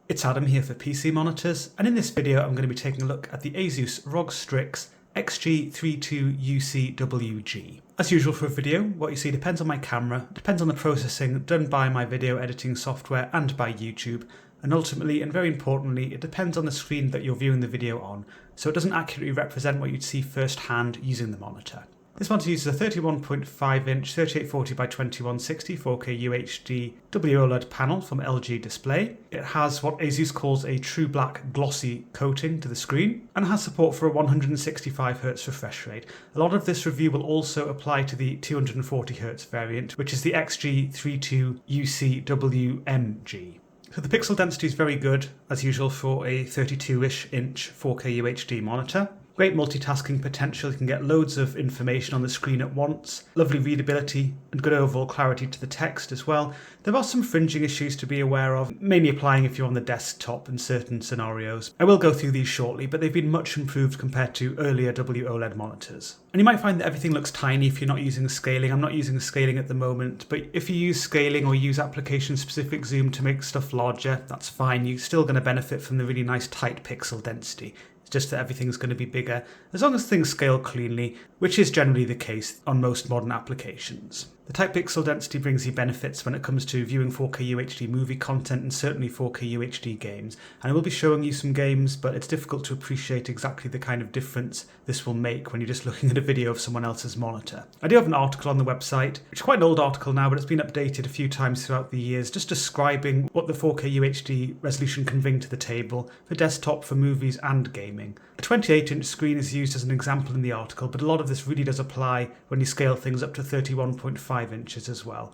It's Adam here for PC Monitors, and in this video I'm going to be taking a look at the ASUS ROG Strix XG32UCWG. As usual for a video, what you see depends on my camera, depends on the processing done by my video editing software and by YouTube, and ultimately, and very importantly, it depends on the screen that you're viewing the video on, so it doesn't accurately represent what you'd see firsthand using the monitor. This monitor uses a 31.5-inch 3840 by 2160 4K UHD WOLED panel from LG Display. It has what ASUS calls a TrueBlack glossy coating to the screen and has support for a 165Hz refresh rate. A lot of this review will also apply to the 240Hz variant, which is the XG32UCWG. So the pixel density is very good, as usual, for a 32-ish inch 4K UHD monitor. Great multitasking potential, you can get loads of information on the screen at once, lovely readability and good overall clarity to the text as well. There are some fringing issues to be aware of, mainly applying if you're on the desktop in certain scenarios. I will go through these shortly, but they've been much improved compared to earlier WOLED monitors. And you might find that everything looks tiny if you're not using scaling. I'm not using scaling at the moment, but if you use scaling or use application-specific zoom to make stuff larger, that's fine. You're still going to benefit from the really nice tight pixel density. It's just that everything's going to be bigger, as long as things scale cleanly, which is generally the case on most modern applications. The tight pixel density brings you benefits when it comes to viewing 4K UHD movie content and certainly 4K UHD games. And I will be showing you some games, but it's difficult to appreciate exactly the kind of difference this will make when you're just looking at a video of someone else's monitor. I do have an article on the website, which is quite an old article now, but it's been updated a few times throughout the years, just describing what the 4K UHD resolution can bring to the table for desktop, for movies and gaming. A 28-inch screen is used as an example in the article, but a lot of this really does apply when you scale things up to 31.5 inches as well.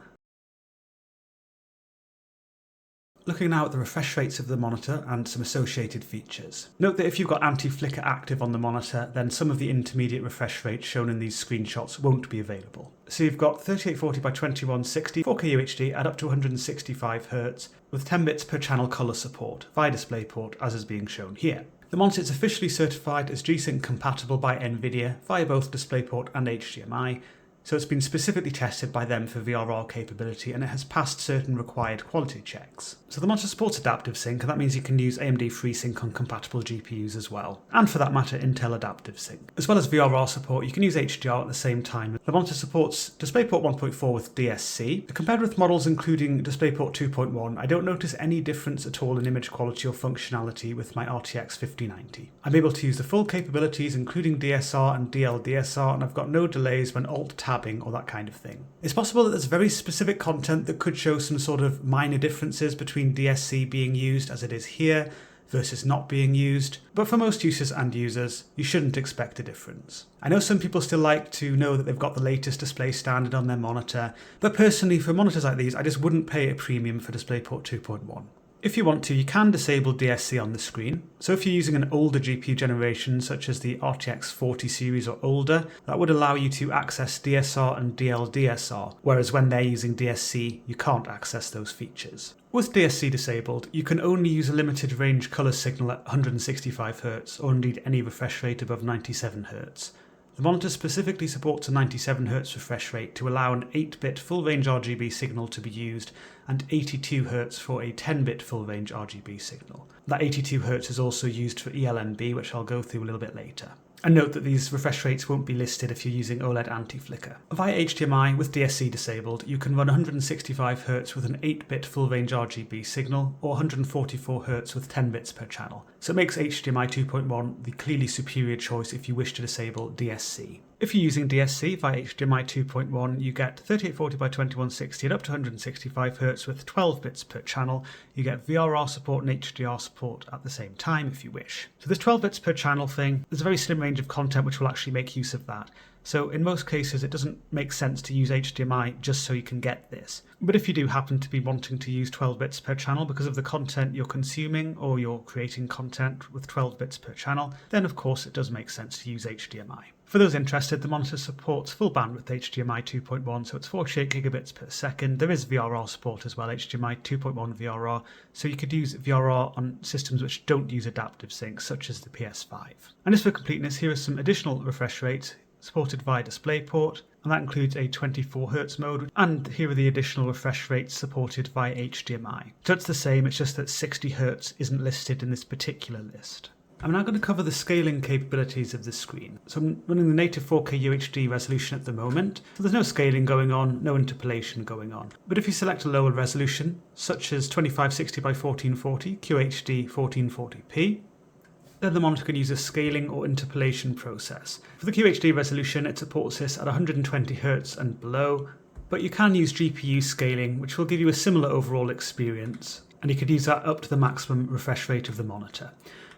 Looking now at the refresh rates of the monitor and some associated features. Note that if you've got Anti-Flicker active on the monitor, then some of the intermediate refresh rates shown in these screenshots won't be available. So you've got 3840 by 2160 4K UHD at up to 165Hz with 10 bits per channel colour support via DisplayPort, as is being shown here. The monitor is officially certified as G-Sync compatible by NVIDIA via both DisplayPort and HDMI, so it's been specifically tested by them for VRR capability and it has passed certain required quality checks. So the monitor supports adaptive sync, and that means you can use AMD FreeSync on compatible GPUs as well, and for that matter Intel Adaptive Sync. As well as VRR support, you can use HDR at the same time. The monitor supports DisplayPort 1.4 with DSC. Compared with models including DisplayPort 2.1, I don't notice any difference at all in image quality or functionality with my RTX 5090. I'm able to use the full capabilities including DSR and DLDSR, and I've got no delays when alt-tabbing or that kind of thing. It's possible that there's very specific content that could show some sort of minor differences between DSC being used as it is here versus not being used, but for most users and users, you shouldn't expect a difference. I know some people still like to know that they've got the latest display standard on their monitor, but personally for monitors like these, I just wouldn't pay a premium for DisplayPort 2.1. If you want to, you can disable DSC on the screen. So if you're using an older GPU generation, such as the RTX 40 series or older, that would allow you to access DSR and DLDSR, whereas when they're using DSC, you can't access those features. With DSC disabled, you can only use a limited range colour signal at 165Hz, or indeed any refresh rate above 97Hz. The monitor specifically supports a 97Hz refresh rate to allow an 8-bit full-range RGB signal to be used and 82Hz for a 10-bit full-range RGB signal. That 82Hz is also used for ELNB, which I'll go through a little bit later. And note that these refresh rates won't be listed if you're using OLED Anti-Flicker. Via HDMI with DSC disabled, you can run 165Hz with an 8-bit full-range RGB signal, or 144Hz with 10 bits per channel. So it makes HDMI 2.1 the clearly superior choice if you wish to disable DSC. If you're using DSC via HDMI 2.1, you get 3840 by 2160 at up to 165Hz with 12 bits per channel. You get VRR support and HDR support at the same time if you wish. So this 12 bits per channel thing, there's a very slim range of content which will actually make use of that. So in most cases it doesn't make sense to use HDMI just so you can get this. But if you do happen to be wanting to use 12 bits per channel because of the content you're consuming or you're creating content with 12 bits per channel, then of course it does make sense to use HDMI. For those interested, the monitor supports full bandwidth HDMI 2.1, so it's 48 gigabits per second. There is VRR support as well, HDMI 2.1 VRR, so you could use VRR on systems which don't use adaptive sync, such as the PS5. And just for completeness, here are some additional refresh rates. supported via DisplayPort, and that includes a 24Hz mode, and here are the additional refresh rates supported via HDMI. So it's the same, it's just that 60Hz isn't listed in this particular list. I'm now going to cover the scaling capabilities of the screen. So I'm running the native 4K UHD resolution at the moment, so there's no scaling going on, no interpolation going on. But if you select a lower resolution, such as 2560 by 1440, QHD 1440p, then the monitor can use a scaling or interpolation process. For the QHD resolution, it supports this at 120Hz and below, but you can use GPU scaling, which will give you a similar overall experience, and you could use that up to the maximum refresh rate of the monitor.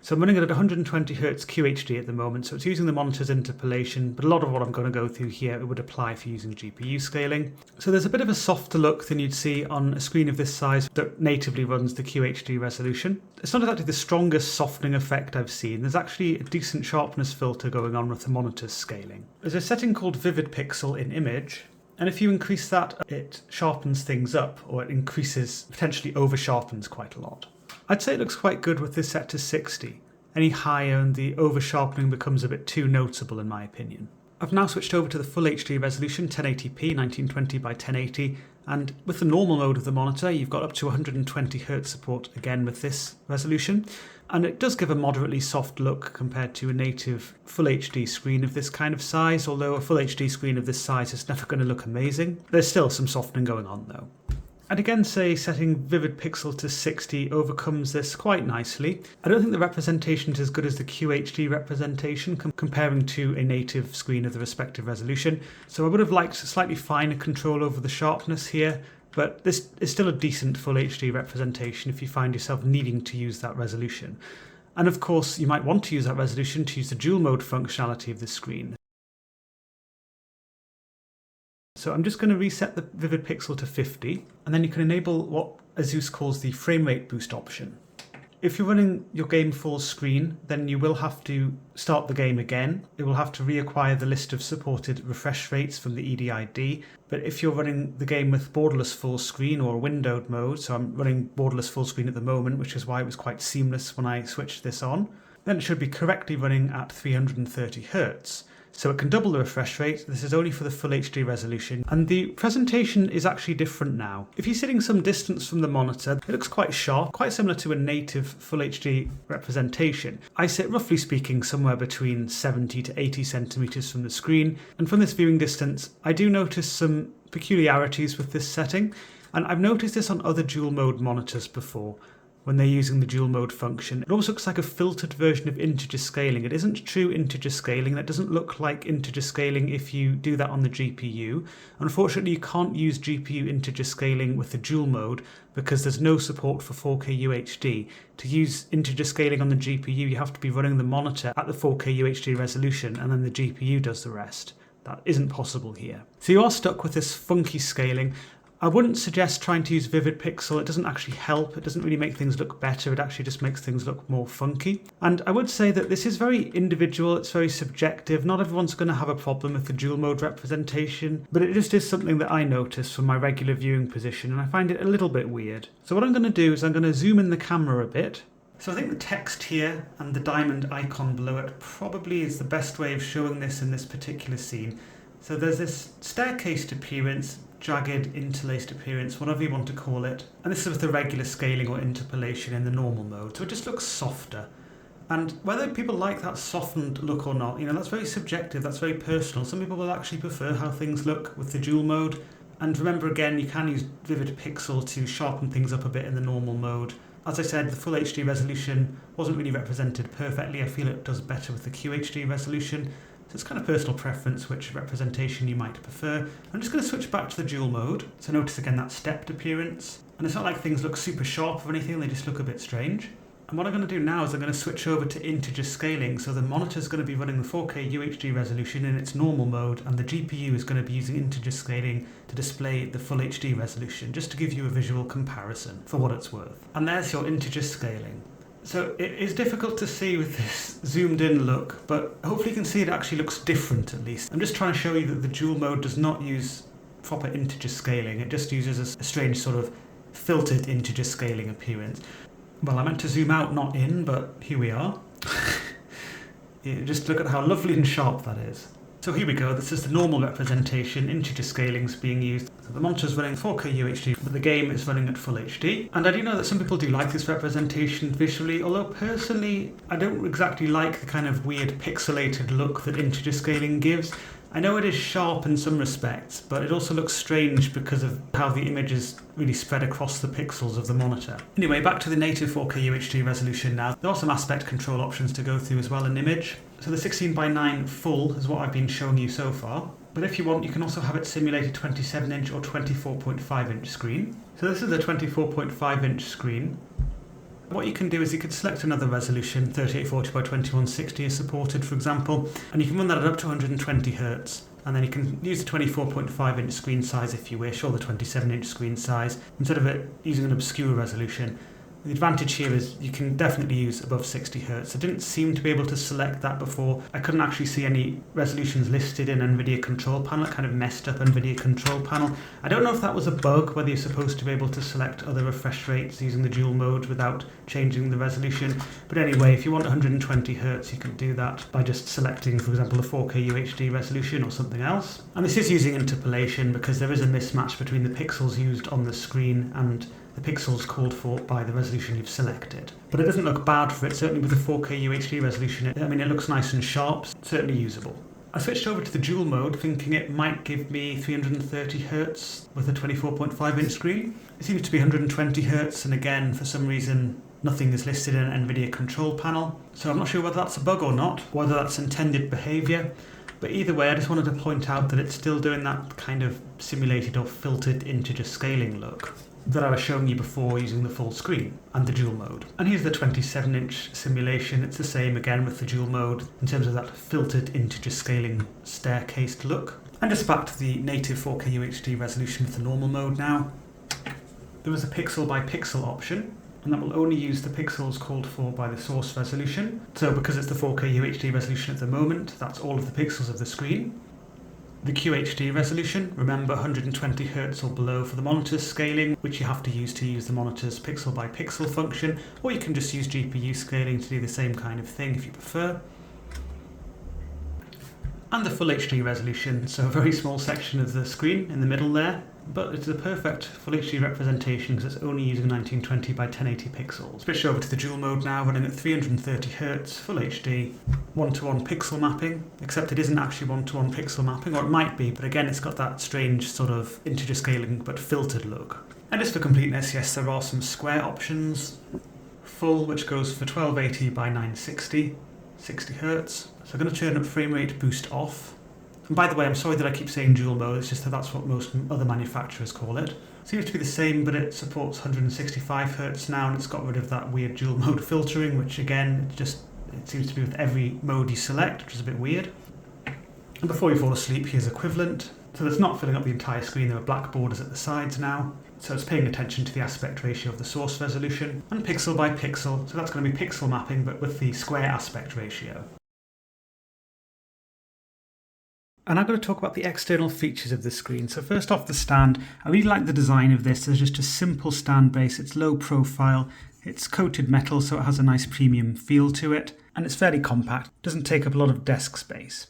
So I'm running it at 120Hz QHD at the moment, so it's using the monitor's interpolation, but a lot of what I'm going to go through here it would apply for using GPU scaling. So there's a bit of a softer look than you'd see on a screen of this size that natively runs the QHD resolution. It's not exactly the strongest softening effect I've seen. There's actually a decent sharpness filter going on with the monitor's scaling. There's a setting called Vivid Pixel in Image, and if you increase that, it sharpens things up, or it increases, potentially over sharpens quite a lot. I'd say it looks quite good with this set to 60. Any higher and the over-sharpening becomes a bit too noticeable in my opinion. I've now switched over to the full HD resolution, 1080p, 1920 by 1080, and with the normal mode of the monitor you've got up to 120Hz support again with this resolution, and it does give a moderately soft look compared to a native full HD screen of this kind of size, although a full HD screen of this size is never going to look amazing. There's still some softening going on though. I'd again say setting Vivid Pixel to 60 overcomes this quite nicely. I don't think the representation is as good as the QHD representation comparing to a native screen of the respective resolution, so I would have liked slightly finer control over the sharpness here, but this is still a decent full HD representation if you find yourself needing to use that resolution. And of course you might want to use that resolution to use the dual mode functionality of the screen. So I'm just going to reset the Vivid Pixel to 50, and then you can enable what ASUS calls the Frame Rate Boost option. If you're running your game full screen, then you will have to start the game again. It will have to reacquire the list of supported refresh rates from the EDID, but if you're running the game with borderless full screen or windowed mode, so I'm running borderless full screen at the moment, which is why it was quite seamless when I switched this on, then it should be correctly running at 330Hz. So it can double the refresh rate. This is only for the full HD resolution, and the presentation is actually different now. If you're sitting some distance from the monitor, it looks quite sharp, quite similar to a native full HD representation. I sit roughly speaking somewhere between 70 to 80 centimeters from the screen, and from this viewing distance I do notice some peculiarities with this setting, and I've noticed this on other dual mode monitors before. When they're using the dual mode function, it almost looks like a filtered version of integer scaling. It isn't true integer scaling. That doesn't look like integer scaling if you do that on the GPU. Unfortunately, you can't use GPU integer scaling with the dual mode because there's no support for 4K UHD. To use integer scaling on the GPU, you have to be running the monitor at the 4K UHD resolution, and then the GPU does the rest. That isn't possible here. So you are stuck with this funky scaling. I wouldn't suggest trying to use Vivid Pixel. It doesn't actually help. It doesn't really make things look better. It actually just makes things look more funky. And I would say that this is very individual. It's very subjective. Not everyone's going to have a problem with the dual mode representation, but it just is something that I notice from my regular viewing position, and I find it a little bit weird. So what I'm going to do is I'm going to zoom in the camera a bit. So I think the text here and the diamond icon below it probably is the best way of showing this in this particular scene. So there's this staircased appearance, jagged, interlaced appearance, whatever you want to call it. And this is with the regular scaling or interpolation in the normal mode, so it just looks softer. And whether people like that softened look or not, that's very subjective, that's very personal. Some people will actually prefer how things look with the dual mode. And remember again, you can use Vivid Pixel to sharpen things up a bit in the normal mode. As I said, the full HD resolution wasn't really represented perfectly. I feel it does better with the QHD resolution. So it's kind of personal preference which representation you might prefer. I'm just going to switch back to the dual mode. So notice again that stepped appearance. And it's not like things look super sharp or anything, they just look a bit strange. And what I'm going to do now is I'm going to switch over to integer scaling. So the monitor is going to be running the 4K UHD resolution in its normal mode, and the GPU is going to be using integer scaling to display the full HD resolution, just to give you a visual comparison for what it's worth. And there's your integer scaling. So it is difficult to see with this zoomed in look, but hopefully you can see it actually looks different at least. I'm just trying to show you that the dual mode does not use proper integer scaling. It just uses a strange sort of filtered integer scaling appearance. Well, I meant to zoom out, not in, but here we are. Yeah, just look at how lovely and sharp that is. So here we go, this is the normal representation, integer scaling's being used. So the monitor's running 4K UHD, but the game is running at full HD. And I do know that some people do like this representation visually, although personally I don't exactly like the kind of weird pixelated look that integer scaling gives. I know it is sharp in some respects, but it also looks strange because of how the image is really spread across the pixels of the monitor. Anyway, back to the native 4K UHD resolution now. There are some aspect control options to go through as well in image. So the 16:9 full is what I've been showing you so far. But if you want, you can also have it simulate a 27-inch or 24.5-inch screen. So this is a 24.5-inch screen. What you can do is you could select another resolution, 3840 by 2160 is supported, for example, and you can run that at up to 120 Hz. And then you can use the 24.5-inch screen size if you wish, or the 27-inch screen size, instead of it using an obscure resolution. The advantage here is you can definitely use above 60 Hz. I didn't seem to be able to select that before. I couldn't actually see any resolutions listed in NVIDIA Control Panel. It kind of messed up NVIDIA Control Panel. I don't know if that was a bug, whether you're supposed to be able to select other refresh rates using the dual mode without changing the resolution. But anyway, if you want 120 Hz, you can do that by just selecting, for example, a 4K UHD resolution or something else. And this is using interpolation because there is a mismatch between the pixels used on the screen and the pixels called for by the resolution you've selected. But it doesn't look bad for it, certainly with the 4K UHD resolution. It looks nice and sharp, certainly usable. I switched over to the dual mode thinking it might give me 330 Hz with a 24.5-inch screen. It seems to be 120 Hz, and again, for some reason, nothing is listed in an NVIDIA Control Panel. So I'm not sure whether that's a bug or not, whether that's intended behavior. But either way, I just wanted to point out that it's still doing that kind of simulated or filtered integer scaling look that I was showing you before using the full screen and the dual mode. And here's the 27-inch simulation. It's the same again with the dual mode in terms of that filtered integer scaling staircased look. And just back to the native 4K UHD resolution with the normal mode now. There is a pixel by pixel option, and that will only use the pixels called for by the source resolution. So because it's the 4K UHD resolution at the moment, that's all of the pixels of the screen. The QHD resolution, remember 120 Hz or below for the monitor's scaling, which you have to use the monitor's pixel by pixel function, or you can just use GPU scaling to do the same kind of thing if you prefer. And the full HD resolution, so a very small section of the screen in the middle there, but it's a perfect full HD representation because it's only using 1920 by 1080 pixels. Switch over to the dual mode now, running at 330 Hz, full HD, one-to-one pixel mapping, except it isn't actually one-to-one pixel mapping, or it might be, but again it's got that strange sort of integer scaling but filtered look. And just for completeness, yes, there are some square options. Full, which goes for 1280 by 960, 60 Hz. So I'm going to turn up frame rate boost off. And by the way, I'm sorry that I keep saying dual mode, it's just that that's what most other manufacturers call it. Seems to be the same, but it supports 165 Hz now, and it's got rid of that weird dual mode filtering, which again, it seems to be with every mode you select, which is a bit weird. And before you fall asleep, here's equivalent. So it's not filling up the entire screen, there are black borders at the sides now. So it's paying attention to the aspect ratio of the source resolution, and pixel by pixel, so that's going to be pixel mapping, but with the square aspect ratio. And I'm going to talk about the external features of the screen. So first off, the stand. I really like the design of this. There's just a simple stand base. It's low profile. It's coated metal, so it has a nice premium feel to it. And it's fairly compact. It doesn't take up a lot of desk space.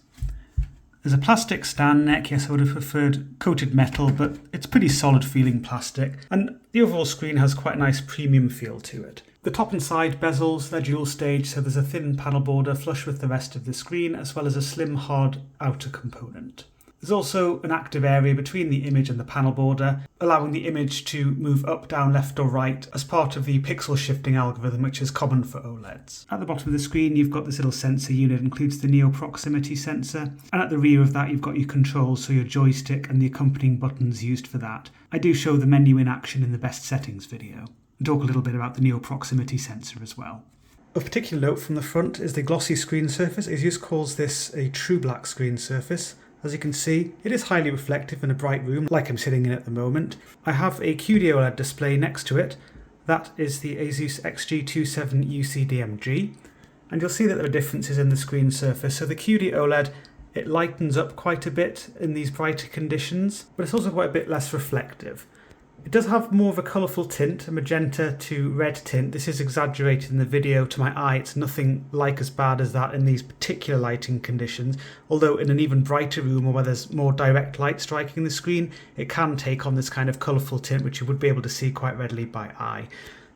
There's a plastic stand neck. Yes, I would have preferred coated metal, but it's pretty solid feeling plastic. And the overall screen has quite a nice premium feel to it. The top and side bezels, they're dual stage, so there's a thin panel border flush with the rest of the screen, as well as a slim hard outer component. There's also an active area between the image and the panel border, allowing the image to move up, down, left or right as part of the pixel shifting algorithm, which is common for OLEDs. At the bottom of the screen you've got this little sensor unit, it includes the neo proximity sensor, and at the rear of that you've got your controls, so your joystick and the accompanying buttons used for that. I do show the menu in action in the best settings video. And talk a little bit about the neo proximity sensor as well. Of particular note from the front is the glossy screen surface. ASUS calls this a TrueBlack screen surface. As you can see, it is highly reflective in a bright room like I'm sitting in at the moment. I have a QD-OLED display next to it. That is the ASUS XG32UCWG. And you'll see that there are differences in the screen surface. So the QD-OLED, it lightens up quite a bit in these brighter conditions, but it's also quite a bit less reflective. It does have more of a colourful tint, a magenta to red tint. This is exaggerated in the video. To my eye, it's nothing like as bad as that in these particular lighting conditions, although in an even brighter room or where there's more direct light striking the screen, it can take on this kind of colourful tint which you would be able to see quite readily by eye.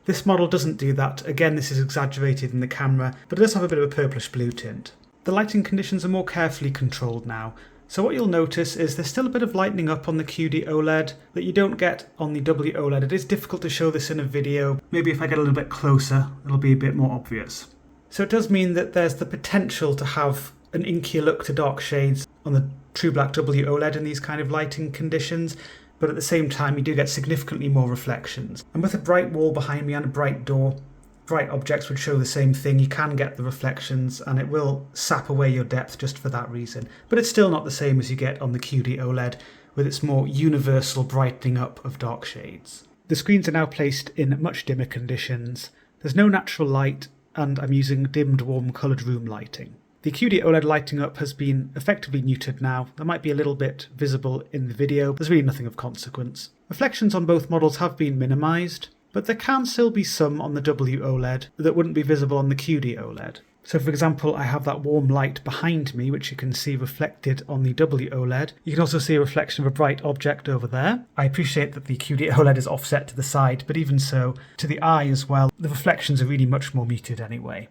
This model doesn't do that. Again, this is exaggerated in the camera, but it does have a bit of a purplish blue tint. The lighting conditions are more carefully controlled now. So what you'll notice is there's still a bit of lightening up on the QD-OLED that you don't get on the WOLED. It is difficult to show this in a video. Maybe if I get a little bit closer, it'll be a bit more obvious. So it does mean that there's the potential to have an inkier look to dark shades on the TrueBlack WOLED in these kind of lighting conditions, but at the same time you do get significantly more reflections. And with a bright wall behind me and a bright door, bright objects would show the same thing. You can get the reflections and it will sap away your depth just for that reason. But it's still not the same as you get on the QD-OLED with its more universal brightening up of dark shades. The screens are now placed in much dimmer conditions. There's no natural light and I'm using dimmed warm coloured room lighting. The QD-OLED lighting up has been effectively neutered now. There might be a little bit visible in the video. There's really nothing of consequence. Reflections on both models have been minimised, but there can still be some on the WOLED that wouldn't be visible on the QD-OLED. So for example, I have that warm light behind me, which you can see reflected on the WOLED. You can also see a reflection of a bright object over there. I appreciate that the QD-OLED is offset to the side, but even so, to the eye as well, the reflections are really much more muted anyway.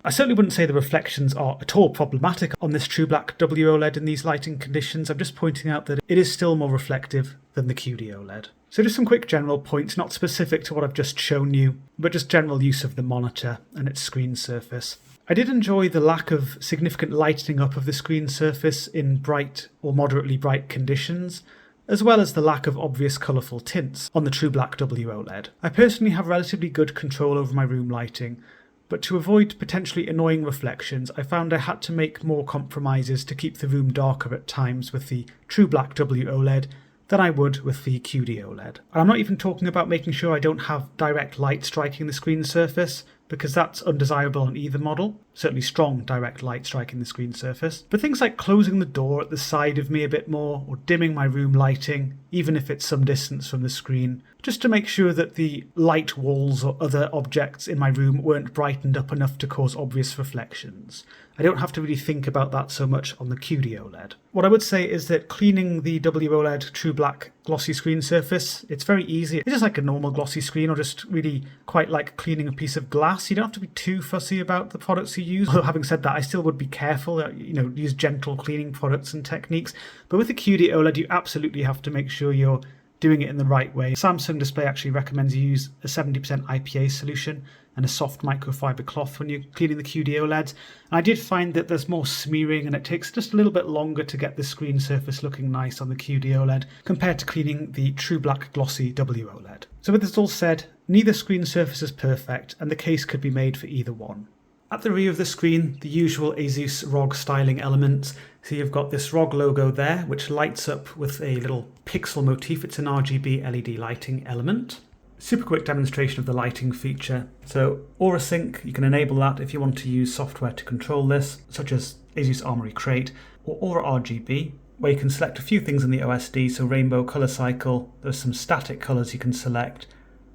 I certainly wouldn't say the reflections are at all problematic on this TrueBlack WOLED in these lighting conditions. I'm just pointing out that it is still more reflective than the QD-OLED. So just some quick general points, not specific to what I've just shown you, but just general use of the monitor and its screen surface. I did enjoy the lack of significant lightening up of the screen surface in bright or moderately bright conditions, as well as the lack of obvious colourful tints on the TrueBlack WOLED. I personally have relatively good control over my room lighting, but to avoid potentially annoying reflections, I found I had to make more compromises to keep the room darker at times with the TrueBlack WOLED than I would with the QD-OLED. And I'm not even talking about making sure I don't have direct light striking the screen surface, because that's undesirable on either model, certainly strong direct light striking the screen surface. But things like closing the door at the side of me a bit more, or dimming my room lighting, even if it's some distance from the screen, just to make sure that the light walls or other objects in my room weren't brightened up enough to cause obvious reflections. I don't have to really think about that so much on the QD-OLED. What I would say is that cleaning the WOLED TrueBlack glossy screen surface, it's very easy. It's just like a normal glossy screen, or just really quite like cleaning a piece of glass. You don't have to be too fussy about the products you use. Although having said that, I still would be careful, use gentle cleaning products and techniques. But with the QD-OLED, you absolutely have to make sure you're doing it in the right way. Samsung Display actually recommends you use a 70% IPA solution and a soft microfiber cloth when you're cleaning the QD-OLEDs. And I did find that there's more smearing and it takes just a little bit longer to get the screen surface looking nice on the QD-OLED compared to cleaning the TrueBlack glossy WOLED. So with this all said, neither screen surface is perfect and the case could be made for either one. At the rear of the screen, the usual ASUS ROG styling elements. So you've got this ROG logo there, which lights up with a little pixel motif. It's an RGB LED lighting element. Super quick demonstration of the lighting feature. So Aura Sync, you can enable that if you want to use software to control this, such as ASUS Armoury Crate, or Aura RGB, where you can select a few things in the OSD, so rainbow color cycle, there's some static colors you can select,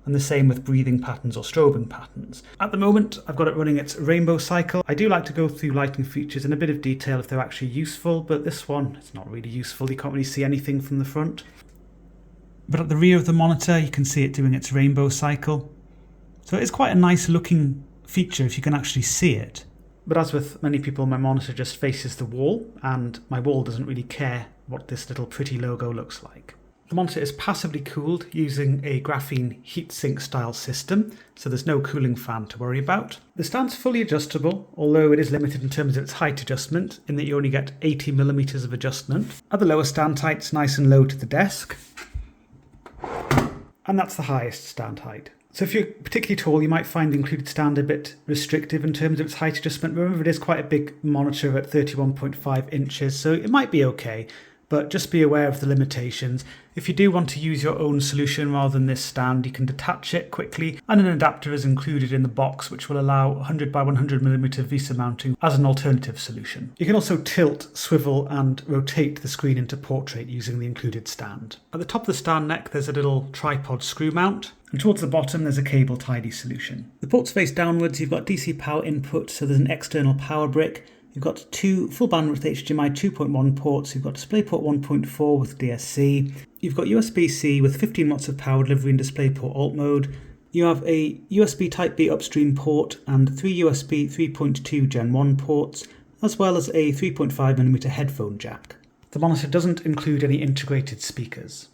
and the same with breathing patterns or strobing patterns. At the moment, I've got it running its rainbow cycle. I do like to go through lighting features in a bit of detail if they're actually useful, but this one, it's not really useful. You can't really see anything from the front. But at the rear of the monitor, you can see it doing its rainbow cycle. So it's quite a nice looking feature if you can actually see it. But as with many people, my monitor just faces the wall, and my wall doesn't really care what this little pretty logo looks like. The monitor is passively cooled using a graphene heatsink style system, so there's no cooling fan to worry about. The stand's fully adjustable, although it is limited in terms of its height adjustment, in that you only get 80mm of adjustment. At the lower stand height, it's nice and low to the desk, and that's the highest stand height. So if you're particularly tall, you might find the included stand a bit restrictive in terms of its height adjustment. Remember, it is quite a big monitor at 31.5 inches, so it might be okay. but just be aware of the limitations. If you do want to use your own solution rather than this stand, you can detach it quickly, and an adapter is included in the box which will allow 100 by 100mm VESA mounting as an alternative solution. You can also tilt, swivel and rotate the screen into portrait using the included stand. At the top of the stand neck there's a little tripod screw mount, and towards the bottom there's a cable tidy solution. The ports face downwards, you've got DC power input, so there's an external power brick. You've got two full bandwidth HDMI 2.1 ports, you've got DisplayPort 1.4 with DSC, you've got USB-C with 15 watts of power delivery in DisplayPort Alt mode, you have a USB Type-B upstream port and three USB 3.2 Gen 1 ports, as well as a 3.5mm headphone jack. The monitor doesn't include any integrated speakers.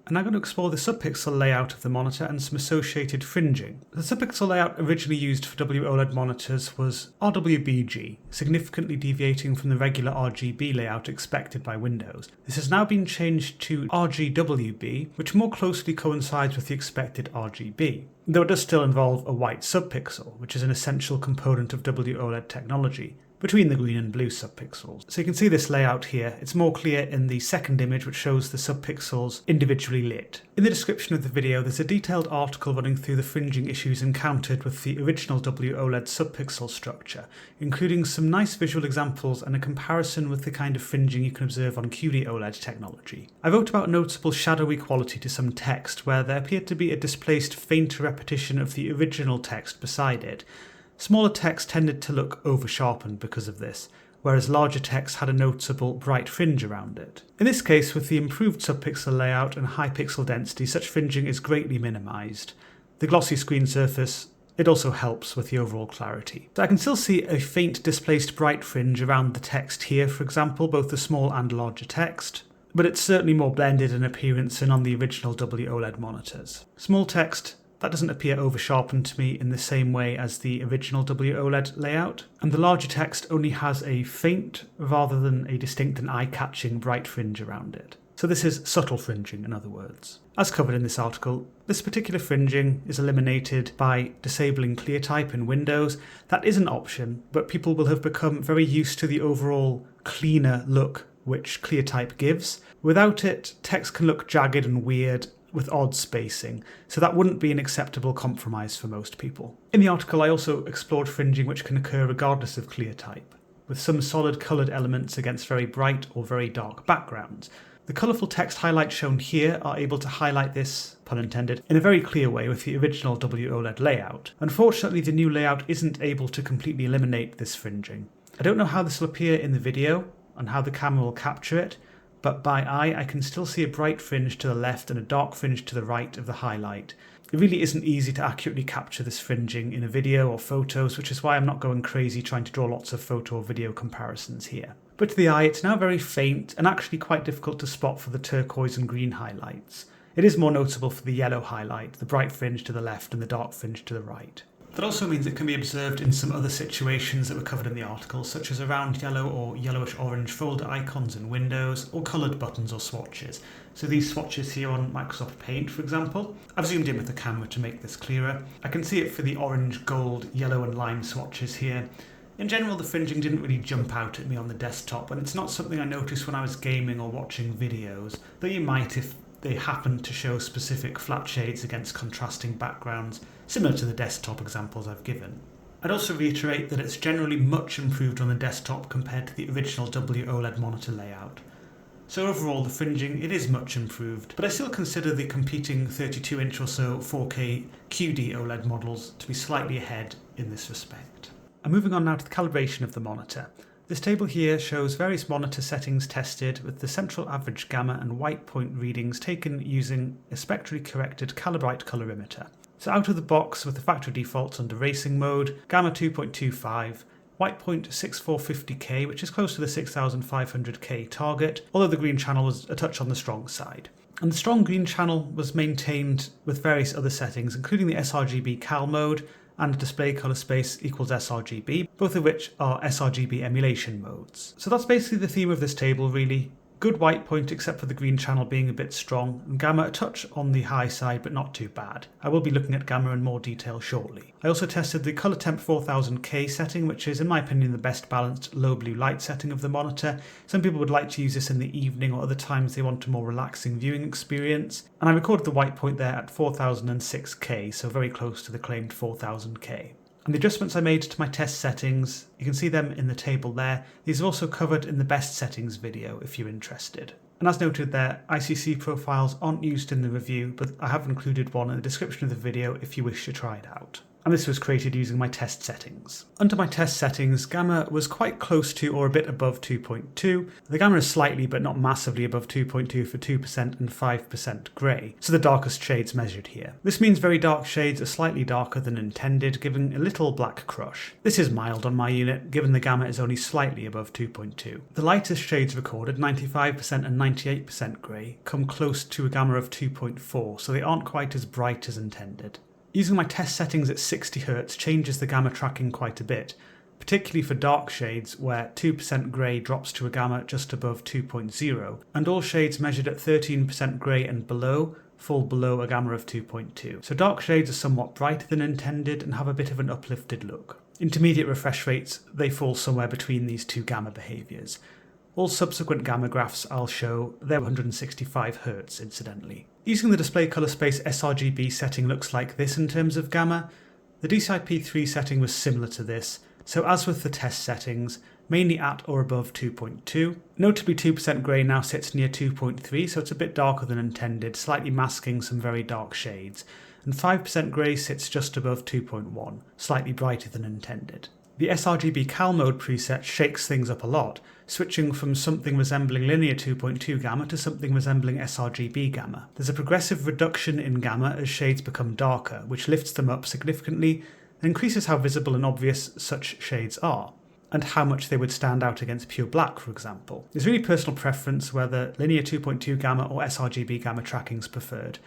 I'm now going to explore the subpixel layout of the monitor and some associated fringing. The subpixel layout originally used for WOLED monitors was RWBG, significantly deviating from the regular RGB layout expected by Windows. This has now been changed to RGWB, which more closely coincides with the expected RGB, though it does still involve a white subpixel, which is an essential component of WOLED technology, between the green and blue subpixels. So you can see this layout here. It's more clear in the second image, which shows the subpixels individually lit. In the description of the video, there's a detailed article running through the fringing issues encountered with the original WOLED subpixel structure, including some nice visual examples and a comparison with the kind of fringing you can observe on QD-OLED technology. I wrote about noticeable shadowy quality to some text, where there appeared to be a displaced, fainter repetition of the original text beside it. Smaller text tended to look over-sharpened because of this, whereas larger text had a noticeable bright fringe around it. In this case, with the improved subpixel layout and high pixel density, such fringing is greatly minimised. The glossy screen surface, it also helps with the overall clarity. So I can still see a faint displaced bright fringe around the text here, for example, both the small and larger text, but it's certainly more blended in appearance than on the original WOLED monitors. Small text, that doesn't appear over-sharpened to me in the same way as the original WOLED layout, and the larger text only has a faint rather than a distinct and eye-catching bright fringe around it. So this is subtle fringing, in other words. As covered in this article, this particular fringing is eliminated by disabling ClearType in Windows. That is an option, but people will have become very used to the overall cleaner look which ClearType gives. Without it, text can look jagged and weird, with odd spacing, so that wouldn't be an acceptable compromise for most people. In the article I also explored fringing which can occur regardless of ClearType, with some solid coloured elements against very bright or very dark backgrounds. The colourful text highlights shown here are able to highlight this, pun intended, in a very clear way with the original WOLED layout. Unfortunately, the new layout isn't able to completely eliminate this fringing. I don't know how this will appear in the video and how the camera will capture it, but by eye I can still see a bright fringe to the left and a dark fringe to the right of the highlight. It really isn't easy to accurately capture this fringing in a video or photos, which is why I'm not going crazy trying to draw lots of photo or video comparisons here. But to the eye it's now very faint and actually quite difficult to spot for the turquoise and green highlights. It is more noticeable for the yellow highlight, the bright fringe to the left and the dark fringe to the right. That also means it can be observed in some other situations that were covered in the article, such as around yellow or yellowish-orange folder icons in Windows, or coloured buttons or swatches. So these swatches here on Microsoft Paint, for example. I've zoomed in with the camera to make this clearer. I can see it for the orange, gold, yellow and lime swatches here. In general, the fringing didn't really jump out at me on the desktop, and it's not something I noticed when I was gaming or watching videos, though you might if they happen to show specific flat shades against contrasting backgrounds, similar to the desktop examples I've given. I'd also reiterate that it's generally much improved on the desktop compared to the original WOLED monitor layout. So overall, the fringing, it is much improved, but I still consider the competing 32-inch or so 4K QD-OLED models to be slightly ahead in this respect. I'm moving on now to the calibration of the monitor. This table here shows various monitor settings tested with the central average gamma and white point readings taken using a spectrally corrected Calibrite colorimeter. So out of the box with the factory defaults under racing mode, gamma 2.25, white point 6450K, which is close to the 6500K target, although the green channel was a touch on the strong side. And the strong green channel was maintained with various other settings, including the sRGB Cal mode and display color space equals sRGB, both of which are sRGB emulation modes. So that's basically the theme of this table really. Good white point except for the green channel being a bit strong, and gamma a touch on the high side but not too bad. I will be looking at gamma in more detail shortly. I also tested the colour temp 4000K setting, which is in my opinion the best balanced low blue light setting of the monitor. Some people would like to use this in the evening, or other times they want a more relaxing viewing experience. And I recorded the white point there at 4006K, so very close to the claimed 4000K. And the adjustments I made to my test settings, you can see them in the table there. These are also covered in the best settings video if you're interested. And as noted there, ICC profiles aren't used in the review, but I have included one in the description of the video if you wish to try it out. And this was created using my test settings. Under my test settings, gamma was quite close to or a bit above 2.2. The gamma is slightly but not massively above 2.2 for 2% and 5% grey, so the darkest shades measured here. This means very dark shades are slightly darker than intended, giving a little black crush. This is mild on my unit, given the gamma is only slightly above 2.2. The lightest shades recorded, 95% and 98% grey, come close to a gamma of 2.4, so they aren't quite as bright as intended. Using my test settings at 60Hz changes the gamma tracking quite a bit, particularly for dark shades where 2% grey drops to a gamma just above 2.0, and all shades measured at 13% grey and below fall below a gamma of 2.2. So dark shades are somewhat brighter than intended and have a bit of an uplifted look. Intermediate refresh rates, they fall somewhere between these two gamma behaviours. All subsequent gamma graphs I'll show, they're 165Hz incidentally. Using the display colour space sRGB setting looks like this in terms of gamma. The DCI-P3 setting was similar to this, so as with the test settings, mainly at or above 2.2. Notably 2% grey now sits near 2.3, so it's a bit darker than intended, slightly masking some very dark shades, and 5% grey sits just above 2.1, slightly brighter than intended. The sRGB Cal mode preset shakes things up a lot, switching from something resembling linear 2.2 gamma to something resembling sRGB gamma. There's a progressive reduction in gamma as shades become darker, which lifts them up significantly and increases how visible and obvious such shades are, and how much they would stand out against pure black, for example. There's really personal preference whether linear 2.2 gamma or sRGB gamma tracking is preferred,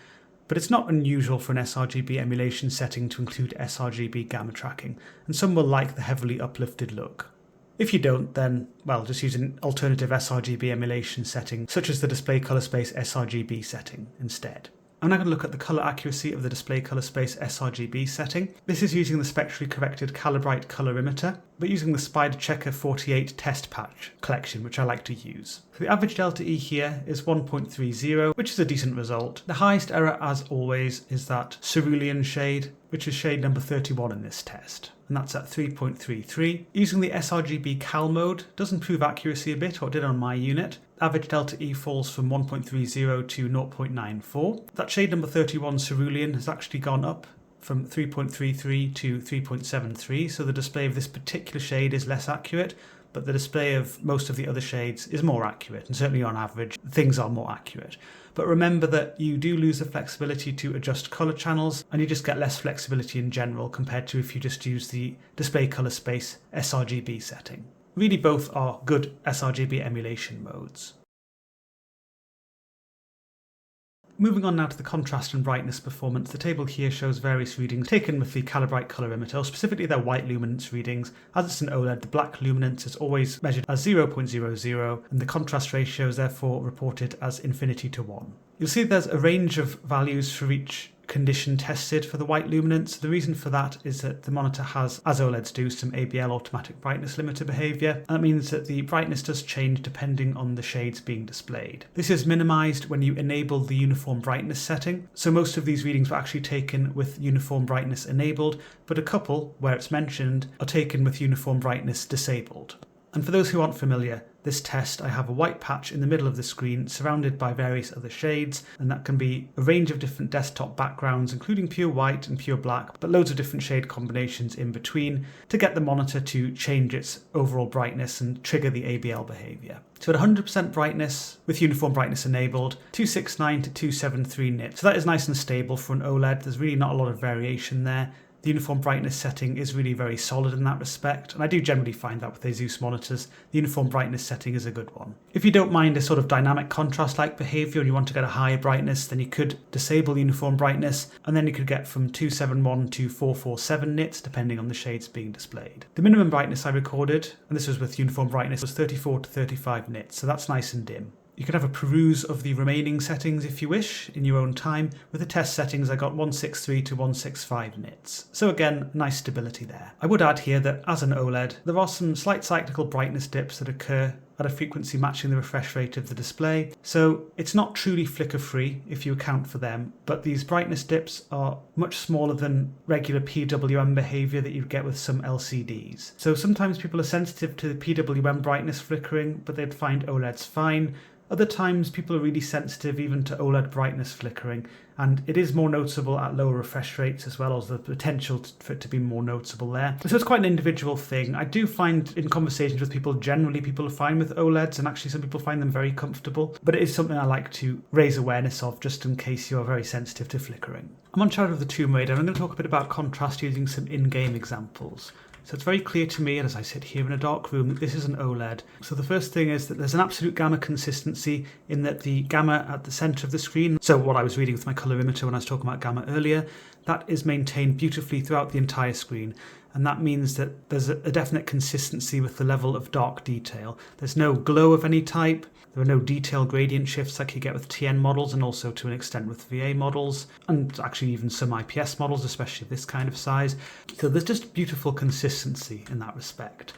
but it's not unusual for an sRGB emulation setting to include sRGB gamma tracking, and some will like the heavily uplifted look. If you don't, then, well, just use an alternative sRGB emulation setting, such as the display colour space sRGB setting instead. I'm now going to look at the colour accuracy of the display colour space sRGB setting. This is using the spectrally corrected Calibrite colorimeter, but using the Spider Checker 48 test patch collection, which I like to use. So the average delta E here is 1.30, which is a decent result. The highest error, as always, is that cerulean shade, which is shade number 31 in this test, and that's at 3.33. Using the sRGB Cal mode does improve accuracy a bit, or it did on my unit. Average delta E falls from 1.30 to 0.94. That shade number 31 cerulean has actually gone up from 3.33 to 3.73, so the display of this particular shade is less accurate, but the display of most of the other shades is more accurate, and certainly on average things are more accurate. But remember that you do lose the flexibility to adjust colour channels, and you just get less flexibility in general compared to if you just use the display colour space sRGB setting. Really both are good sRGB emulation modes. Moving on now to the contrast and brightness performance, the table here shows various readings taken with the Calibrite colorimeter, or specifically their white luminance readings. As it's an OLED, the black luminance is always measured as 0.00, and the contrast ratio is therefore reported as infinity to 1. You'll see there's a range of values for each condition tested for the white luminance. The reason for that is that the monitor has, as OLEDs do, some ABL automatic brightness limiter behaviour, and that means that the brightness does change depending on the shades being displayed. This is minimised when you enable the uniform brightness setting, so most of these readings were actually taken with uniform brightness enabled, but a couple, where it's mentioned, are taken with uniform brightness disabled. And for those who aren't familiar, this test, I have a white patch in the middle of the screen surrounded by various other shades, and that can be a range of different desktop backgrounds, including pure white and pure black, but loads of different shade combinations in between to get the monitor to change its overall brightness and trigger the ABL behaviour. So at 100% brightness, with uniform brightness enabled, 269 to 273 nits. So that is nice and stable for an OLED. There's really not a lot of variation there. The uniform brightness setting is really very solid in that respect, and I do generally find that with ASUS monitors, the uniform brightness setting is a good one. If you don't mind a sort of dynamic contrast-like behaviour and you want to get a higher brightness, then you could disable uniform brightness, and then you could get from 271 to 447 nits, depending on the shades being displayed. The minimum brightness I recorded, and this was with uniform brightness, was 34 to 35 nits, so that's nice and dim. You can have a peruse of the remaining settings if you wish in your own time. With the test settings, I got 163 to 165 nits. So again, nice stability there. I would add here that as an OLED, there are some slight cyclical brightness dips that occur at a frequency matching the refresh rate of the display. So it's not truly flicker free if you account for them, but these brightness dips are much smaller than regular PWM behavior that you'd get with some LCDs. So sometimes people are sensitive to the PWM brightness flickering, but they'd find OLEDs fine. Other times people are really sensitive even to OLED brightness flickering, and it is more noticeable at lower refresh rates as well as the potential for it to be more noticeable there. So it's quite an individual thing. I do find in conversations with people, generally people are fine with OLEDs, and actually some people find them very comfortable, but it is something I like to raise awareness of just in case you're very sensitive to flickering. I'm on Shadow of the Tomb Raider, and I'm going to talk a bit about contrast using some in-game examples. So it's very clear to me, as I sit here in a dark room, that this is an OLED. So the first thing is that there's an absolute gamma consistency in that the gamma at the center of the screen, so what I was reading with my colorimeter when I was talking about gamma earlier, that is maintained beautifully throughout the entire screen. And that means that there's a definite consistency with the level of dark detail. There's no glow of any type. There are no detail gradient shifts like you get with TN models, and also to an extent with VA models, and actually even some IPS models, especially this kind of size. So there's just beautiful consistency in that respect.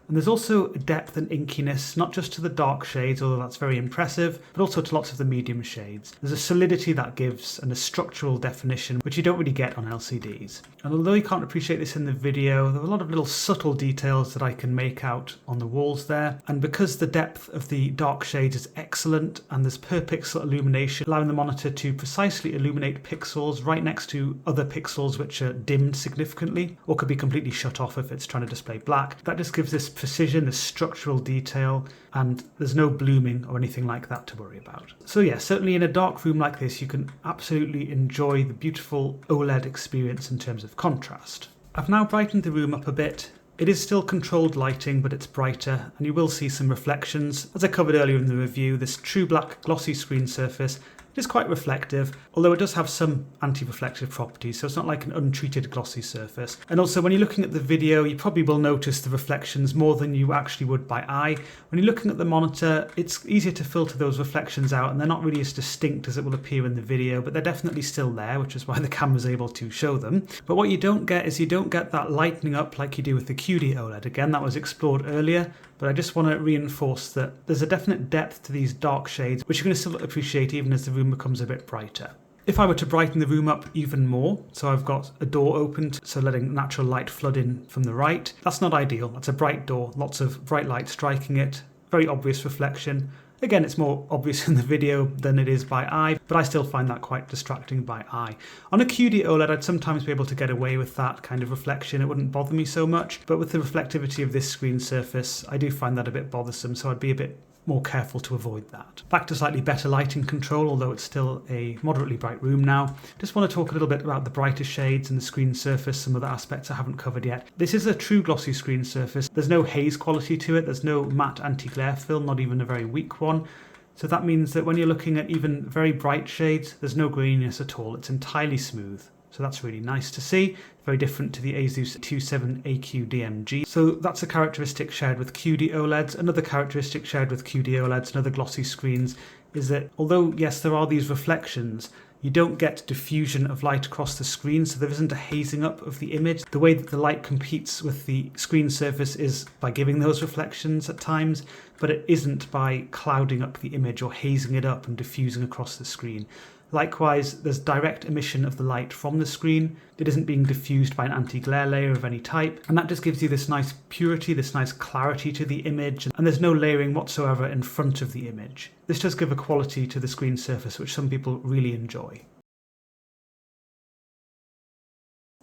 And there's also depth and inkiness, not just to the dark shades, although that's very impressive, but also to lots of the medium shades. There's a solidity that gives and a structural definition, which you don't really get on LCDs. And although you can't appreciate this in the video, there are a lot of little subtle details that I can make out on the walls there. And because the depth of the dark shades is excellent, and there's per pixel illumination, allowing the monitor to precisely illuminate pixels right next to other pixels which are dimmed significantly, or could be completely shut off if it's trying to display black, that just gives this precision, this structural detail, and there's no blooming or anything like that to worry about. So yeah, certainly in a dark room like this, you can absolutely enjoy the beautiful OLED experience in terms of contrast. I've now brightened the room up a bit. It is still controlled lighting, but it's brighter, and you will see some reflections. As I covered earlier in the review, this TrueBlack glossy screen surface is quite reflective, although it does have some anti-reflective properties, so it's not like an untreated glossy surface. And also when you're looking at the video, you probably will notice the reflections more than you actually would by eye. When you're looking at the monitor, it's easier to filter those reflections out, and they're not really as distinct as it will appear in the video, but they're definitely still there, which is why the camera's able to show them. But what you don't get is you don't get that lightening up like you do with the QD-OLED. Again, that was explored earlier, but I just want to reinforce that there's a definite depth to these dark shades, which you're going to still appreciate even as the room becomes a bit brighter. If I were to brighten the room up even more, so I've got a door opened, so letting natural light flood in from the right, that's not ideal. That's a bright door, lots of bright light striking it, very obvious reflection. Again, it's more obvious in the video than it is by eye, but I still find that quite distracting by eye. On a QD-OLED, I'd sometimes be able to get away with that kind of reflection. It wouldn't bother me so much, but with the reflectivity of this screen surface, I do find that a bit bothersome, so I'd be a bit more careful to avoid that. Back to slightly better lighting control, although it's still a moderately bright room now. Just want to talk a little bit about the brighter shades and the screen surface, some other aspects I haven't covered yet. This is a true glossy screen surface. There's no haze quality to it, there's no matte anti-glare film, not even a very weak one. So that means that when you're looking at even very bright shades, there's no graininess at all. It's entirely smooth. So that's really nice to see. Very different to the ASUS 27AQ DMG. So that's a characteristic shared with QD-OLEDs. Another characteristic shared with QD-OLEDs and other glossy screens is that although, yes, there are these reflections, you don't get diffusion of light across the screen, so there isn't a hazing up of the image. The way that the light competes with the screen surface is by giving those reflections at times, but it isn't by clouding up the image or hazing it up and diffusing across the screen. Likewise, there's direct emission of the light from the screen. It isn't being diffused by an anti-glare layer of any type, and that just gives you this nice purity, this nice clarity to the image, and there's no layering whatsoever in front of the image. This does give a quality to the screen surface which some people really enjoy.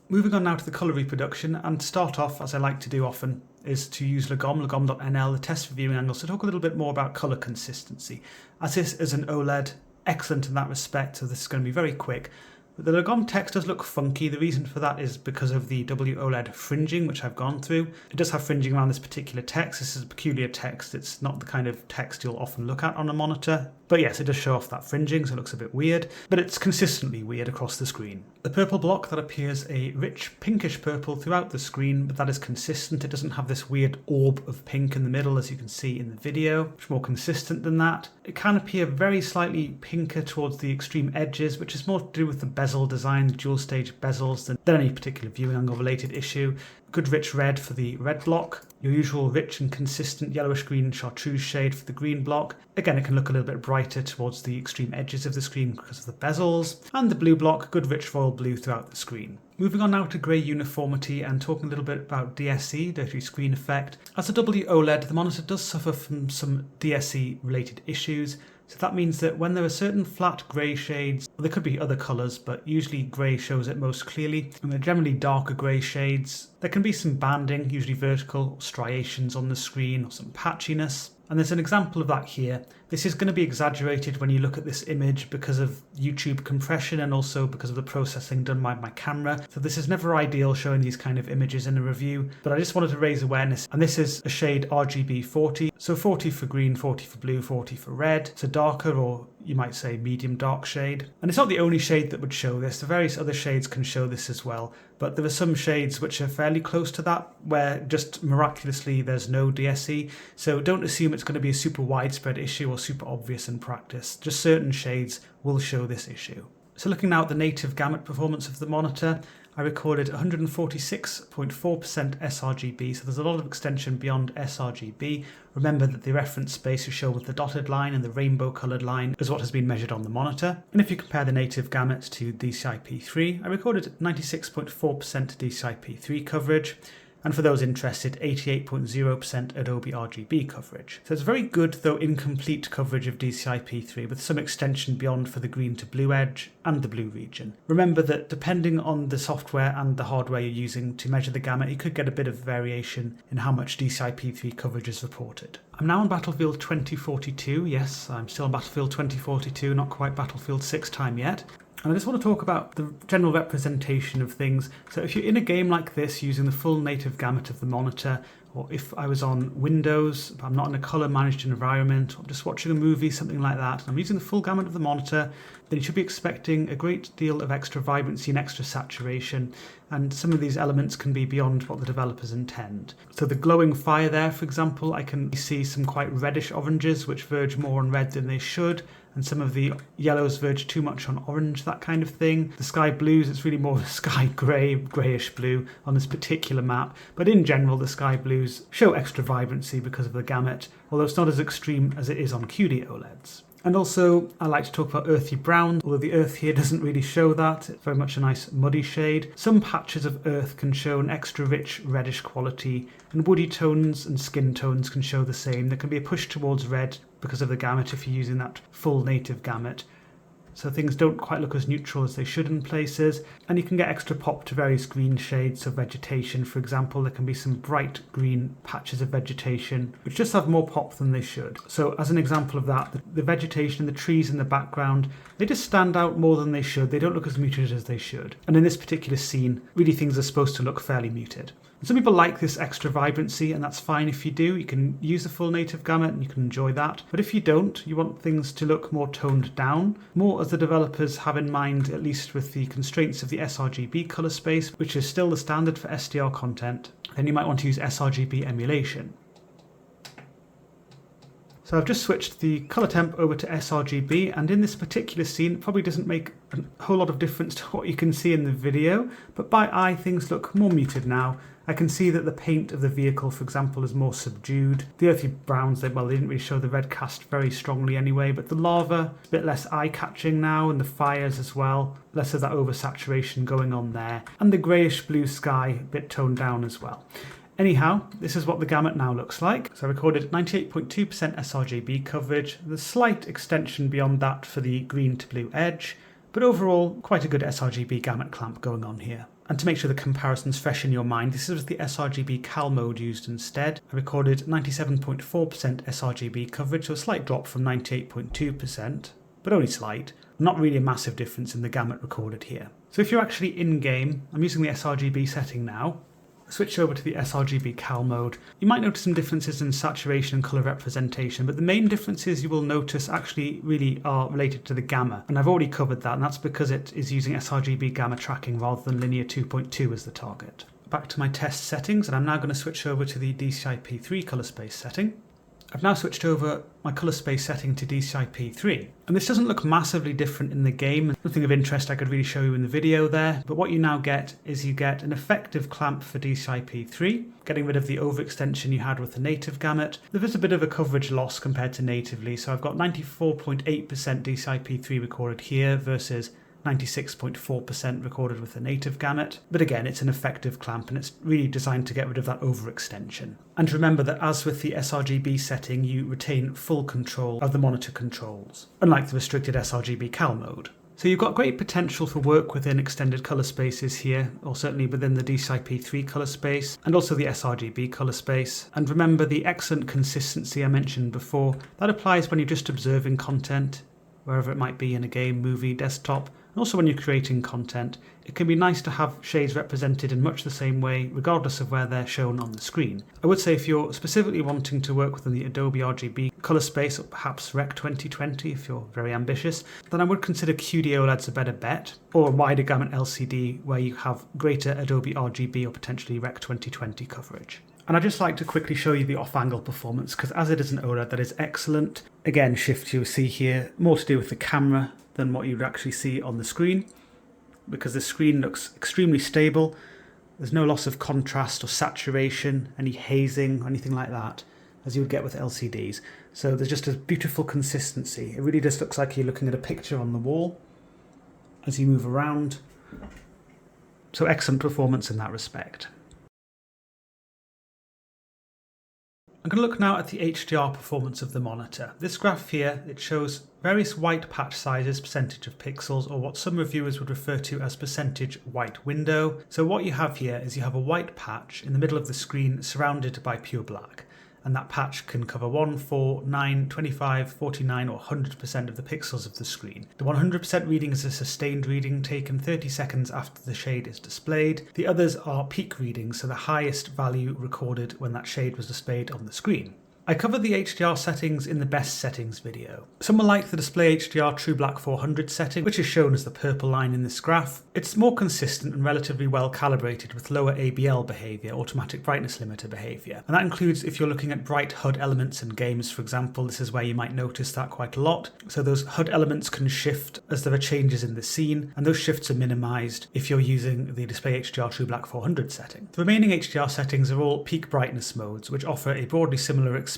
Moving on now to the colour reproduction, and to start off, as I like to do often, is to use lagom.nl, the test for viewing angles, to talk a little bit more about colour consistency. As this is an OLED, excellent in that respect, so this is going to be very quick. But the lagom text does look funky. The reason for that is because of the WOLED fringing, which I've gone through. It does have fringing around this particular text. This is a peculiar text. It's not the kind of text you'll often look at on a monitor. But yes, it does show off that fringing, so it looks a bit weird, but it's consistently weird across the screen. The purple block, that appears a rich pinkish purple throughout the screen, but that is consistent. It doesn't have this weird orb of pink in the middle, as you can see in the video. Much more consistent than that. It can appear very slightly pinker towards the extreme edges, which is more to do with the bezel design, dual stage bezels, than any particular viewing angle related issue. Good rich red for the red block, your usual rich and consistent yellowish green chartreuse shade for the green block. Again, it can look a little bit brighter towards the extreme edges of the screen because of the bezels. And the blue block, good rich royal blue throughout the screen. Moving on now to grey uniformity and talking a little bit about DSE, dirty screen effect. As a WOLED, the monitor does suffer from some DSE related issues. So that means that when there are certain flat grey shades, well, there could be other colours, but usually grey shows it most clearly, and they're generally darker grey shades. There can be some banding, usually vertical, or striations on the screen, or some patchiness. And there's an example of that here. This is going to be exaggerated when you look at this image because of YouTube compression and also because of the processing done by my camera. So this is never ideal showing these kind of images in a review, but I just wanted to raise awareness. And this is a shade RGB 40. So 40 for green, 40 for blue, 40 for red. It's a darker, or you might say medium dark shade. And it's not the only shade that would show this. The various other shades can show this as well. But there are some shades which are fairly close to that, where just miraculously there's no DSE. So don't assume it's going to be a super widespread issue or super obvious in practice. Just certain shades will show this issue. So looking now at the native gamut performance of the monitor, I recorded 146.4% sRGB, so there's a lot of extension beyond sRGB. Remember that the reference space you show with the dotted line and the rainbow coloured line is what has been measured on the monitor. And if you compare the native gamut to DCI-P3, I recorded 96.4% DCI-P3 coverage. And for those interested, 88.0% Adobe RGB coverage. So it's very good, though incomplete, coverage of DCI-P3 with some extension beyond for the green to blue edge and the blue region. Remember that depending on the software and the hardware you're using to measure the gamut, you could get a bit of variation in how much DCI-P3 coverage is reported. I'm now on Battlefield 2042. Yes, I'm still on Battlefield 2042, not quite Battlefield 6 time yet. And I just want to talk about the general representation of things. So if you're in a game like this using the full native gamut of the monitor, or if I was on Windows, but I'm not in a color managed environment, or just watching a movie, something like that, and I'm using the full gamut of the monitor, then you should be expecting a great deal of extra vibrancy and extra saturation, and some of these elements can be beyond what the developers intend. So the glowing fire there, for example, I can see some quite reddish oranges which verge more on red than they should, and some of the yellows verge too much on orange, that kind of thing. The sky blues, it's really more sky grey, greyish blue on this particular map, but in general the sky blues show extra vibrancy because of the gamut, although it's not as extreme as it is on QD-OLEDs. And also, I like to talk about earthy brown, although the earth here doesn't really show that. It's very much a nice muddy shade. Some patches of earth can show an extra rich reddish quality, and woody tones and skin tones can show the same. There can be a push towards red because of the gamut if you're using that full native gamut. So things don't quite look as neutral as they should in places, and you can get extra pop to various green shades of vegetation. For example, there can be some bright green patches of vegetation which just have more pop than they should. So as an example of that, the vegetation, the trees in the background, they just stand out more than they should. They don't look as muted as they should. And in this particular scene, really things are supposed to look fairly muted. Some people like this extra vibrancy, and that's fine if you do. You can use the full native gamut and you can enjoy that. But if you don't, you want things to look more toned down, more as the developers have in mind, at least with the constraints of the sRGB color space, which is still the standard for SDR content, then you might want to use sRGB emulation. So I've just switched the color temp over to sRGB, and in this particular scene it probably doesn't make a whole lot of difference to what you can see in the video, but by eye things look more muted now. I can see that the paint of the vehicle, for example, is more subdued. The earthy browns, they didn't really show the red cast very strongly anyway, but the lava, a bit less eye-catching now, and the fires as well. Less of that oversaturation going on there. And the greyish blue sky, a bit toned down as well. Anyhow, this is what the gamut now looks like. So I recorded 98.2% sRGB coverage, the slight extension beyond that for the green to blue edge, but overall quite a good sRGB gamut clamp going on here. And to make sure the comparison's fresh in your mind, this is the sRGB Cal mode used instead. I recorded 97.4% sRGB coverage, so a slight drop from 98.2%, but only slight. Not really a massive difference in the gamut recorded here. So if you're actually in-game, I'm using the sRGB setting now, switch over to the sRGB Cal mode, you might notice some differences in saturation and colour representation, but the main differences you will notice actually really are related to the gamma, and I've already covered that, and that's because it is using sRGB gamma tracking rather than linear 2.2 as the target. Back to my test settings, and I'm now going to switch over to the DCI-P3 colour space setting. I've now switched over my colour space setting to DCI-P3, and this doesn't look massively different in the game. Nothing of interest I could really show you in the video there, but what you now get is you get an effective clamp for DCI-P3, getting rid of the overextension you had with the native gamut. There is a bit of a coverage loss compared to natively, so I've got 94.8% DCI-P3 recorded here versus 96.4% recorded with the native gamut, but again it's an effective clamp and it's really designed to get rid of that overextension. And remember that as with the sRGB setting, you retain full control of the monitor controls, unlike the restricted sRGB Cal mode. So you've got great potential for work within extended colour spaces here, or certainly within the DCI-P3 colour space, and also the sRGB colour space. And remember the excellent consistency I mentioned before, that applies when you're just observing content, wherever it might be in a game, movie, desktop. And also when you're creating content, it can be nice to have shades represented in much the same way, regardless of where they're shown on the screen. I would say if you're specifically wanting to work within the Adobe RGB colour space, or perhaps Rec 2020 if you're very ambitious, then I would consider QD-OLEDs a better bet, or a wider gamut LCD where you have greater Adobe RGB or potentially Rec 2020 coverage. And I'd just like to quickly show you the off-angle performance, because as it is an OLED, that is excellent. Again, shift you'll see here, more to do with the camera than what you'd actually see on the screen, because the screen looks extremely stable. There's no loss of contrast or saturation, any hazing or anything like that, as you would get with LCDs. So there's just a beautiful consistency. It really just looks like you're looking at a picture on the wall as you move around. So excellent performance in that respect. I'm going to look now at the HDR performance of the monitor. This graph here, it shows various white patch sizes, percentage of pixels, or what some reviewers would refer to as percentage white window. So what you have here is you have a white patch in the middle of the screen surrounded by pure black. And that patch can cover 1, 4, 9, 25, 49 or 100% of the pixels of the screen. The 100% reading is a sustained reading taken 30 seconds after the shade is displayed. The others are peak readings, so the highest value recorded when that shade was displayed on the screen. I covered the HDR settings in the best settings video. Some will like the display HDR TrueBlack 400 setting, which is shown as the purple line in this graph. It's more consistent and relatively well calibrated with lower ABL behavior, automatic brightness limiter behavior. And that includes if you're looking at bright HUD elements in games, for example. This is where you might notice that quite a lot. So those HUD elements can shift as there are changes in the scene, and those shifts are minimized if you're using the display HDR TrueBlack 400 setting. The remaining HDR settings are all peak brightness modes, which offer a broadly similar experience,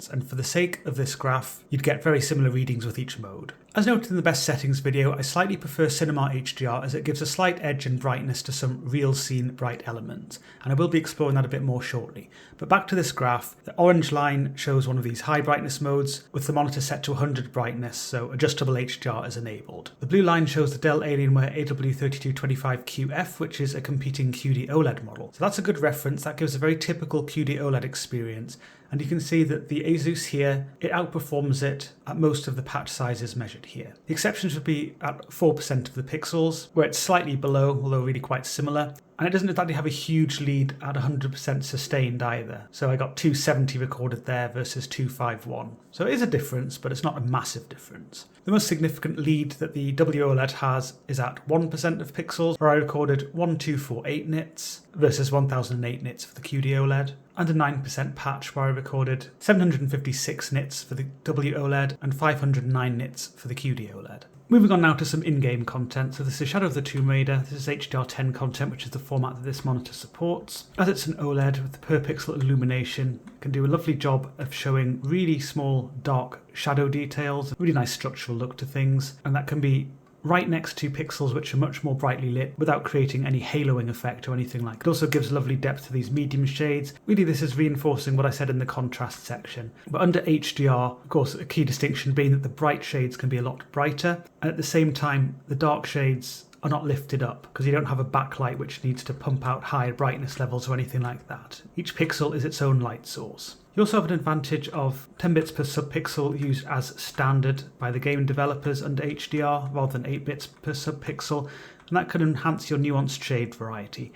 and for the sake of this graph, you'd get very similar readings with each mode. As noted in the best settings video, I slightly prefer Cinema HDR as it gives a slight edge and brightness to some real scene bright elements, and I will be exploring that a bit more shortly. But back to this graph, the orange line shows one of these high brightness modes with the monitor set to 100 brightness, so adjustable HDR is enabled. The blue line shows the Dell Alienware AW3225QF, which is a competing QD-OLED model. So that's a good reference, that gives a very typical QD-OLED experience. And you can see that the ASUS here, it outperforms it at most of the patch sizes measured here. The exceptions would be at 4% of the pixels, where it's slightly below, although really quite similar. And it doesn't exactly have a huge lead at 100% sustained either. So I got 270 recorded there versus 251. So it is a difference, but it's not a massive difference. The most significant lead that the WOLED has is at 1% of pixels, where I recorded 1248 nits versus 1008 nits for the QD-OLED, and a 9% patch where I recorded 756 nits for the WOLED and 509 nits for the QD-OLED. Moving on now to some in-game content. So this is Shadow of the Tomb Raider. This is HDR10 content, which is the format that this monitor supports. As it's an OLED with the per pixel illumination, it can do a lovely job of showing really small, dark shadow details, really nice structural look to things, and that can be right next to pixels which are much more brightly lit without creating any haloing effect or anything like that. It also gives lovely depth to these medium shades. Really, this is reinforcing what I said in the contrast section. But under HDR, of course, a key distinction being that the bright shades can be a lot brighter, and at the same time, the dark shades are not lifted up because you don't have a backlight which needs to pump out higher brightness levels or anything like that. Each pixel is its own light source. You also have an advantage of 10 bits per subpixel used as standard by the game developers under HDR rather than 8 bits per subpixel, and that can enhance your nuanced shade variety.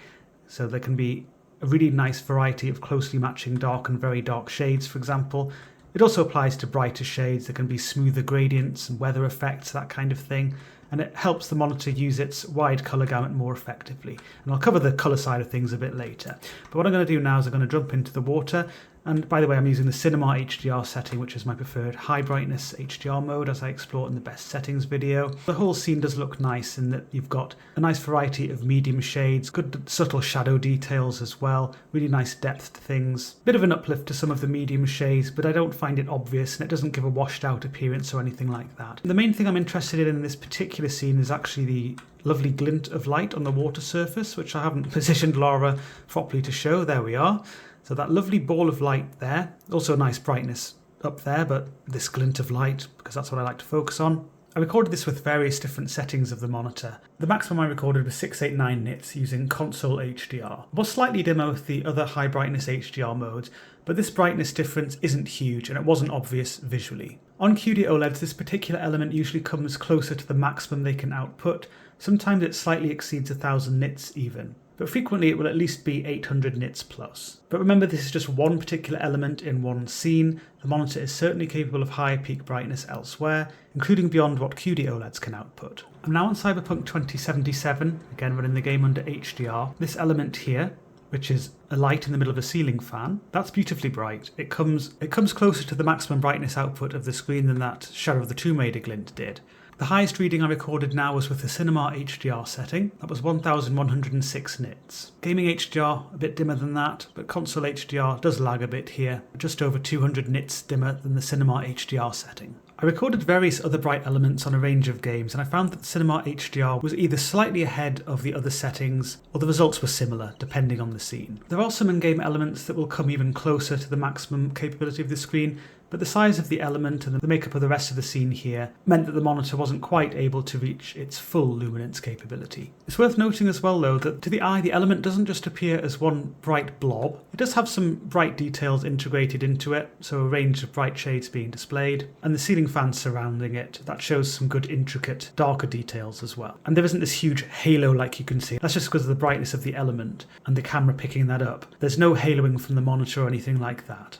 So there can be a really nice variety of closely matching dark and very dark shades, for example. It also applies to brighter shades. There can be smoother gradients and weather effects, that kind of thing. And it helps the monitor use its wide colour gamut more effectively. And I'll cover the colour side of things a bit later. But what I'm going to do now is I'm going to jump into the water. And by the way, I'm using the Cinema HDR setting, which is my preferred high brightness HDR mode, as I explored in the best settings video. The whole scene does look nice in that you've got a nice variety of medium shades, good subtle shadow details as well, really nice depth to things. Bit of an uplift to some of the medium shades, but I don't find it obvious and it doesn't give a washed out appearance or anything like that. The main thing I'm interested in this particular scene is actually the lovely glint of light on the water surface, which I haven't positioned Laura properly to show. There we are. So that lovely ball of light there, also a nice brightness up there, but this glint of light, because that's what I like to focus on. I recorded this with various different settings of the monitor. The maximum I recorded was 689 nits using console HDR. It was slightly dimmer with the other high brightness HDR modes, but this brightness difference isn't huge and it wasn't obvious visually. On QD-OLEDs, this particular element usually comes closer to the maximum they can output. Sometimes it slightly exceeds 1000 nits even, but frequently it will at least be 800 nits plus. But remember, this is just one particular element in one scene. The monitor is certainly capable of higher peak brightness elsewhere, including beyond what QD-OLEDs can output. I'm now on Cyberpunk 2077, again running the game under HDR. This element here, which is a light in the middle of a ceiling fan, that's beautifully bright. It comes closer to the maximum brightness output of the screen than that Shadow of the Tomb Raider glint did. The highest reading I recorded now was with the Cinema HDR setting. That was 1106 nits. Gaming HDR, a bit dimmer than that, but console HDR does lag a bit here, just over 200 nits dimmer than the Cinema HDR setting. I recorded various other bright elements on a range of games, and I found that the Cinema HDR was either slightly ahead of the other settings, or the results were similar, depending on the scene. There are some in-game elements that will come even closer to the maximum capability of the screen, but the size of the element and the makeup of the rest of the scene here meant that the monitor wasn't quite able to reach its full luminance capability. It's worth noting as well though that to the eye the element doesn't just appear as one bright blob. It does have some bright details integrated into it, so a range of bright shades being displayed, and the ceiling fan surrounding it, that shows some good intricate darker details as well. And there isn't this huge halo like you can see. That's just because of the brightness of the element and the camera picking that up. There's no haloing from the monitor or anything like that.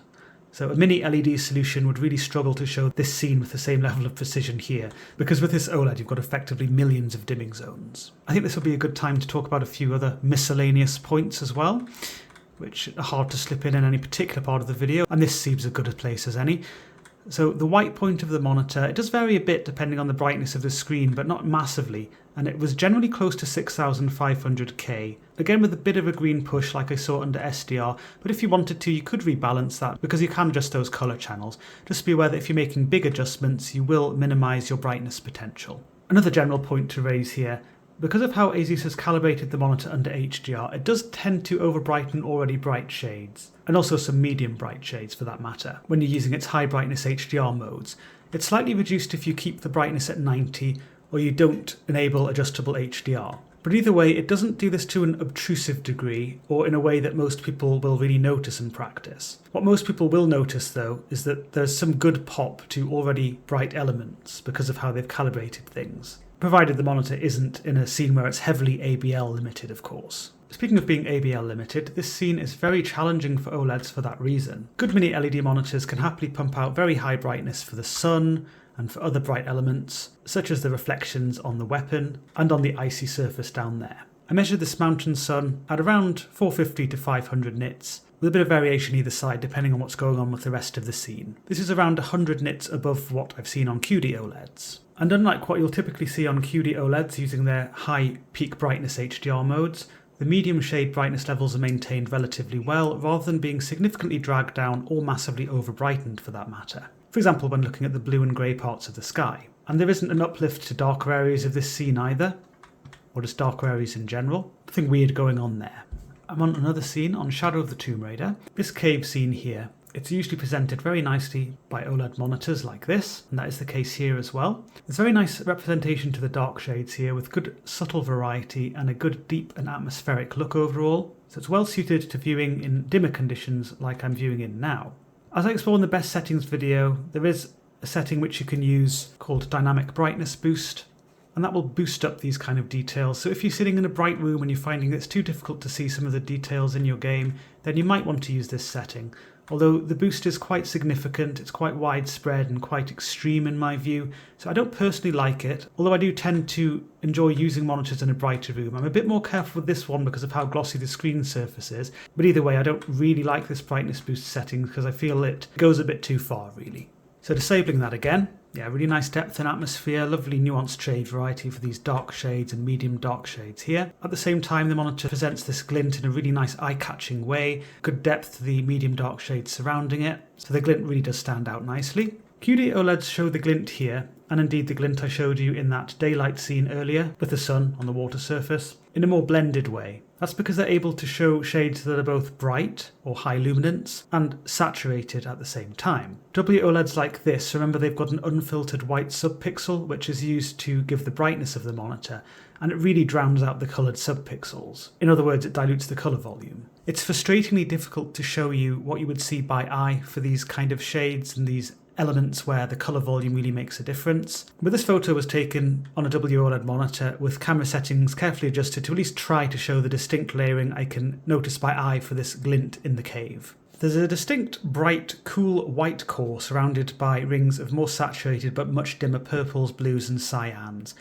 So a mini LED solution would really struggle to show this scene with the same level of precision here, because with this OLED you've got effectively millions of dimming zones. I think this will be a good time to talk about a few other miscellaneous points as well, which are hard to slip in any particular part of the video, and this seems as good a place as any. So the white point of the monitor, it does vary a bit depending on the brightness of the screen, but not massively, and it was generally close to 6500K, again with a bit of a green push like I saw under SDR, but if you wanted to you could rebalance that because you can adjust those colour channels. Just be aware that if you're making big adjustments you will minimise your brightness potential. Another general point to raise here, because of how ASUS has calibrated the monitor under HDR, it does tend to over-brighten already bright shades, and also some medium bright shades for that matter, when you're using its high brightness HDR modes. It's slightly reduced if you keep the brightness at 90, or you don't enable adjustable HDR. But either way, it doesn't do this to an obtrusive degree, or in a way that most people will really notice in practice. What most people will notice though, is that there's some good pop to already bright elements because of how they've calibrated things. Provided the monitor isn't in a scene where it's heavily ABL limited, of course. Speaking of being ABL limited, this scene is very challenging for OLEDs for that reason. Good mini LED monitors can happily pump out very high brightness for the sun and for other bright elements, such as the reflections on the weapon and on the icy surface down there. I measured this mountain sun at around 450 to 500 nits, with a bit of variation either side depending on what's going on with the rest of the scene. This is around 100 nits above what I've seen on QD-OLEDs. And unlike what you'll typically see on QD-OLEDs using their high peak brightness HDR modes, the medium shade brightness levels are maintained relatively well rather than being significantly dragged down or massively over-brightened for that matter. For example, when looking at the blue and grey parts of the sky. And there isn't an uplift to darker areas of this scene either, or just darker areas in general. Nothing weird going on there. I'm on another scene on Shadow of the Tomb Raider. This cave scene here, it's usually presented very nicely by OLED monitors like this, and that is the case here as well. There's very nice representation to the dark shades here with good subtle variety and a good deep and atmospheric look overall, so it's well suited to viewing in dimmer conditions like I'm viewing in now. As I explore in the best settings video, there is a setting which you can use called Dynamic Brightness Boost, and that will boost up these kind of details. So if you're sitting in a bright room and you're finding it's too difficult to see some of the details in your game, then you might want to use this setting. Although the boost is quite significant, it's quite widespread and quite extreme in my view, so I don't personally like it, although I do tend to enjoy using monitors in a brighter room. I'm a bit more careful with this one because of how glossy the screen surface is, but either way I don't really like this brightness boost setting because I feel it goes a bit too far really. So disabling that again. Yeah, really nice depth and atmosphere, lovely nuanced shade variety for these dark shades and medium dark shades here. At the same time, the monitor presents this glint in a really nice eye-catching way, good depth to the medium dark shades surrounding it, so the glint really does stand out nicely. QD-OLEDs show the glint here, and indeed the glint I showed you in that daylight scene earlier with the sun on the water surface, in a more blended way. That's because they're able to show shades that are both bright, or high luminance, and saturated at the same time. WOLEDs like this, remember they've got an unfiltered white subpixel which is used to give the brightness of the monitor, and it really drowns out the coloured subpixels. In other words, it dilutes the colour volume. It's frustratingly difficult to show you what you would see by eye for these kind of shades and these elements where the colour volume really makes a difference. But this photo was taken on a WOLED monitor with camera settings carefully adjusted to at least try to show the distinct layering I can notice by eye for this glint in the cave. There's a distinct, bright, cool white core surrounded by rings of more saturated but much dimmer purples, blues and cyans.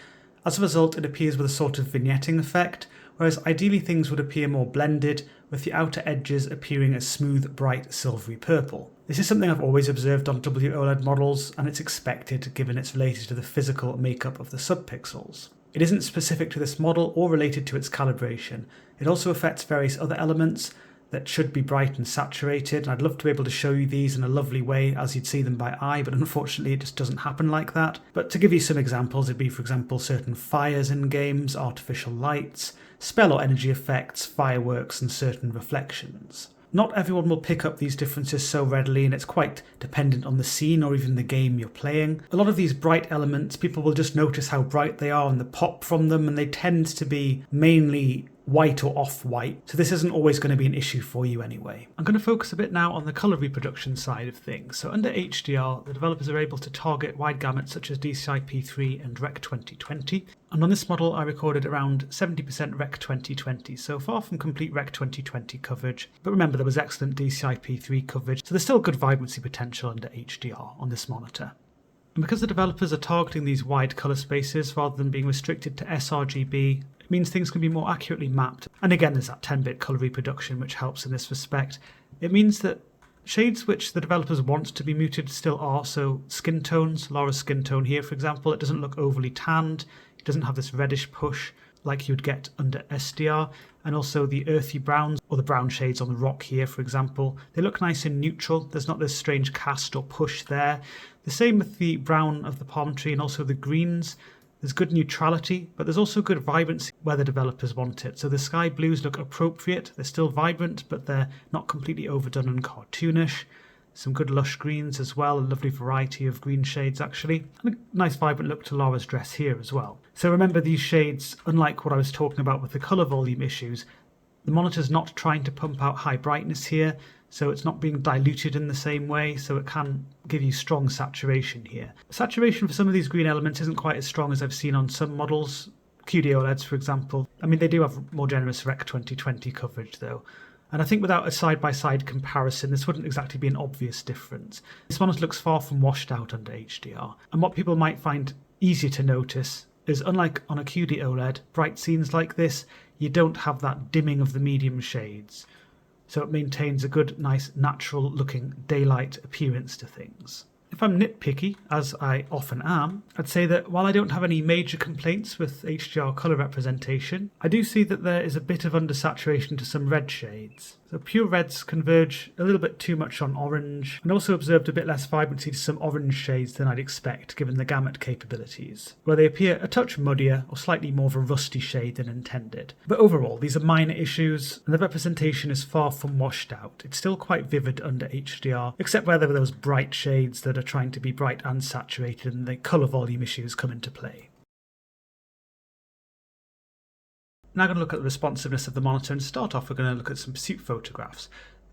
As a result, it appears with a sort of vignetting effect, whereas ideally things would appear more blended, with the outer edges appearing as smooth, bright, silvery purple. This is something I've always observed on WOLED models, and it's expected given it's related to the physical makeup of the subpixels. It isn't specific to this model or related to its calibration. It also affects various other elements that should be bright and saturated, and I'd love to be able to show you these in a lovely way as you'd see them by eye, but unfortunately it just doesn't happen like that. But to give you some examples, it'd be for example certain fires in games, artificial lights, spell or energy effects, fireworks and certain reflections. Not everyone will pick up these differences so readily, and it's quite dependent on the scene or even the game you're playing. A lot of these bright elements, people will just notice how bright they are and the pop from them, and they tend to be mainly white or off-white, so this isn't always going to be an issue for you anyway. I'm going to focus a bit now on the colour reproduction side of things. So under HDR, the developers are able to target wide gamuts such as DCI-P3 and Rec 2020, and on this model I recorded around 70% Rec 2020, so far from complete Rec 2020 coverage, but remember there was excellent DCI-P3 coverage, so there's still good vibrancy potential under HDR on this monitor. And because the developers are targeting these wide colour spaces rather than being restricted to sRGB, it means things can be more accurately mapped. And again, there's that 10-bit colour reproduction which helps in this respect. It means that shades which the developers want to be muted still are, so skin tones, Laura's skin tone here for example, it doesn't look overly tanned, it doesn't have this reddish push like you would get under SDR, and also the earthy browns, or the brown shades on the rock here for example, they look nice and neutral, there's not this strange cast or push there. The same with the brown of the palm tree and also the greens. There's good neutrality, but there's also good vibrancy where the developers want it. So the sky blues look appropriate, they're still vibrant, but they're not completely overdone and cartoonish. Some good lush greens as well, a lovely variety of green shades actually, and a nice vibrant look to Laura's dress here as well. So remember these shades, unlike what I was talking about with the colour volume issues, the monitor's not trying to pump out high brightness here, so it's not being diluted in the same way, so it can give you strong saturation here. Saturation for some of these green elements isn't quite as strong as I've seen on some models, QD-OLEDs for example. I mean, they do have more generous Rec 2020 coverage though, and I think without a side-by-side comparison this wouldn't exactly be an obvious difference. This monitor looks far from washed out under HDR, and what people might find easier to notice is, unlike on a QD-OLED, bright scenes like this, you don't have that dimming of the medium shades. So it maintains a good, nice, natural looking daylight appearance to things. If I'm nitpicky, as I often am, I'd say that while I don't have any major complaints with HDR colour representation, I do see that there is a bit of undersaturation to some red shades. So pure reds converge a little bit too much on orange, and also observed a bit less vibrancy to some orange shades than I'd expect given the gamut capabilities, where they appear a touch muddier or slightly more of a rusty shade than intended. But overall, these are minor issues, and the representation is far from washed out. It's still quite vivid under HDR, except where there are those bright shades that are trying to be bright and saturated, and the colour volume issues come into play. Now I'm going to look at the responsiveness of the monitor, and to start off we're going to look at some pursuit photographs.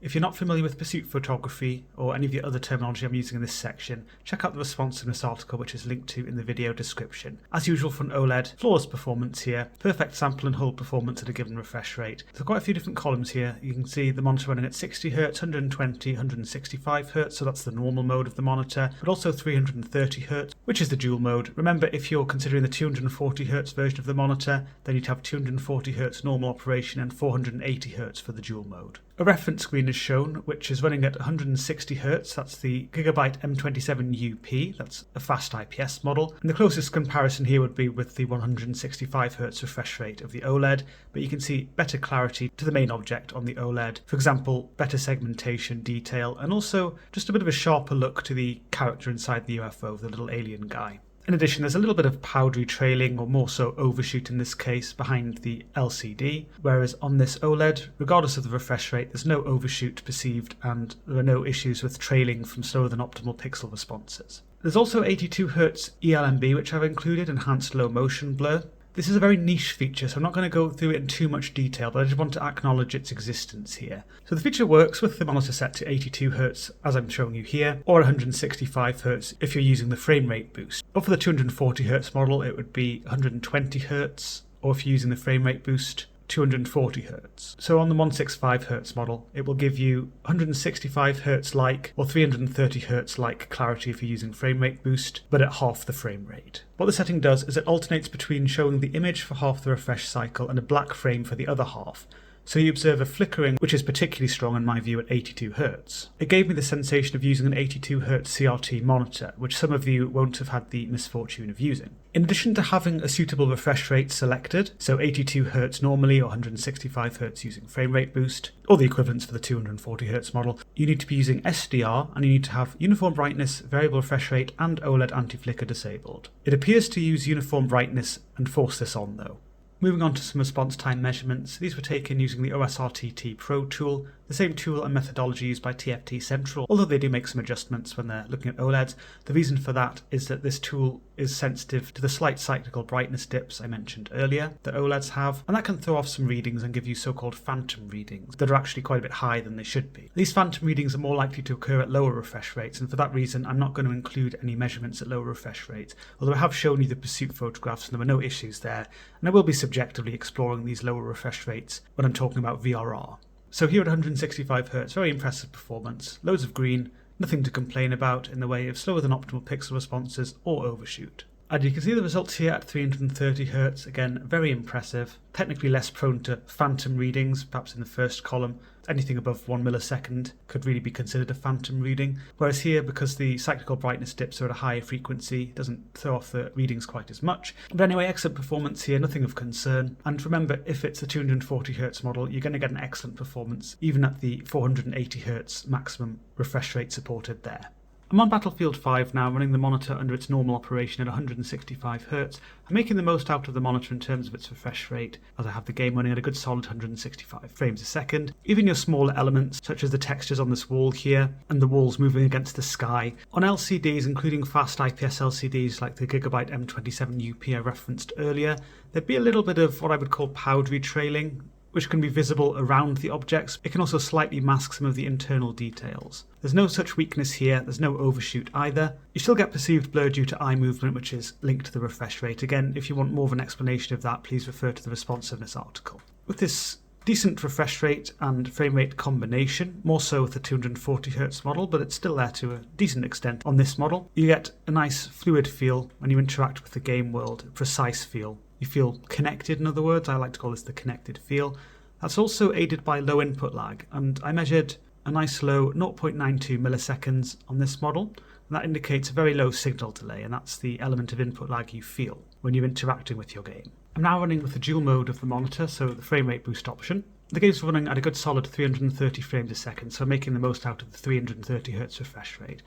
If you're not familiar with pursuit photography or any of the other terminology I'm using in this section, check out the Responsiveness article which is linked to in the video description. As usual for an OLED, flawless performance here, perfect sample and hold performance at a given refresh rate. So quite a few different columns here. You can see the monitor running at 60Hz, 120, 165Hz, so that's the normal mode of the monitor, but also 330Hz, which is the dual mode. Remember, if you're considering the 240Hz version of the monitor, then you'd have 240Hz normal operation and 480Hz for the dual mode. A reference screen is shown, which is running at 160Hz, that's the Gigabyte M27UP, that's a fast IPS model, and the closest comparison here would be with the 165Hz refresh rate of the OLED, but you can see better clarity to the main object on the OLED, for example, better segmentation detail, and also just a bit of a sharper look to the character inside the UFO, the little alien guy. In addition, there's a little bit of powdery trailing, or more so overshoot in this case, behind the LCD, whereas on this OLED, regardless of the refresh rate, there's no overshoot perceived and there are no issues with trailing from slower than optimal pixel responses. There's also 82Hz ELMB, which I've included, enhanced low motion blur. This is a very niche feature, so I'm not going to go through it in too much detail, but I just want to acknowledge its existence here. So the feature works with the monitor set to 82Hz, as I'm showing you here, or 165Hz if you're using the frame rate boost. Or for the 240Hz model, it would be 120Hz, or if you're using the frame rate boost, 240Hz. So on the 165Hz model, it will give you 165Hz like or 330Hz like clarity if you're using frame rate boost, but at half the frame rate. What the setting does is it alternates between showing the image for half the refresh cycle and a black frame for the other half. So you observe a flickering which is particularly strong in my view at 82Hz. It gave me the sensation of using an 82Hz CRT monitor, which some of you won't have had the misfortune of using. In addition to having a suitable refresh rate selected, so 82Hz normally or 165Hz using frame rate boost, or the equivalents for the 240Hz model, you need to be using SDR and you need to have uniform brightness, variable refresh rate and OLED anti-flicker disabled. It appears to use uniform brightness and force this on though. Moving on to some response time measurements, these were taken using the OSRTT Pro tool, the same tool and methodology used by TFT Central, although they do make some adjustments when they're looking at OLEDs. The reason for that is that this tool is sensitive to the slight cyclical brightness dips I mentioned earlier that OLEDs have, and that can throw off some readings and give you so-called phantom readings that are actually quite a bit higher than they should be. These phantom readings are more likely to occur at lower refresh rates, and for that reason I'm not going to include any measurements at lower refresh rates, although I have shown you the pursuit photographs and there were no issues there, and I will be subjectively exploring these lower refresh rates when I'm talking about VRR. So here at 165Hz, very impressive performance, loads of green, nothing to complain about in the way of slower than optimal pixel responses or overshoot. And you can see the results here at 330Hz, again very impressive, technically less prone to phantom readings, perhaps in the first column. Anything above 1 millisecond could really be considered a phantom reading, whereas here, because the cyclical brightness dips are at a higher frequency, it doesn't throw off the readings quite as much. But anyway, excellent performance here, nothing of concern. And remember, if it's a 240Hz model, you're going to get an excellent performance, even at the 480Hz maximum refresh rate supported there. I'm on Battlefield 5 now, running the monitor under its normal operation at 165Hz. I'm making the most out of the monitor in terms of its refresh rate, as I have the game running at a good solid 165 frames a second. Even your smaller elements, such as the textures on this wall here, and the walls moving against the sky. On LCDs, including fast IPS LCDs like the Gigabyte M27UP I referenced earlier, there'd be a little bit of what I would call powdery trailing, which can be visible around the objects. It can also slightly mask some of the internal details. There's no such weakness here, there's no overshoot either. You still get perceived blur due to eye movement, which is linked to the refresh rate. Again, if you want more of an explanation of that, please refer to the Responsiveness article. With this decent refresh rate and frame rate combination, more so with the 240Hz model, but it's still there to a decent extent on this model, you get a nice fluid feel when you interact with the game world, a precise feel. You feel connected, in other words. I like to call this the connected feel. That's also aided by low input lag, and I measured a nice low 0.92 milliseconds on this model, and that indicates a very low signal delay, and that's the element of input lag you feel when you're interacting with your game. I'm now running with the dual mode of the monitor, so the frame rate boost option. The game's running at a good solid 330 frames a second, so I'm making the most out of the 330Hz refresh rate.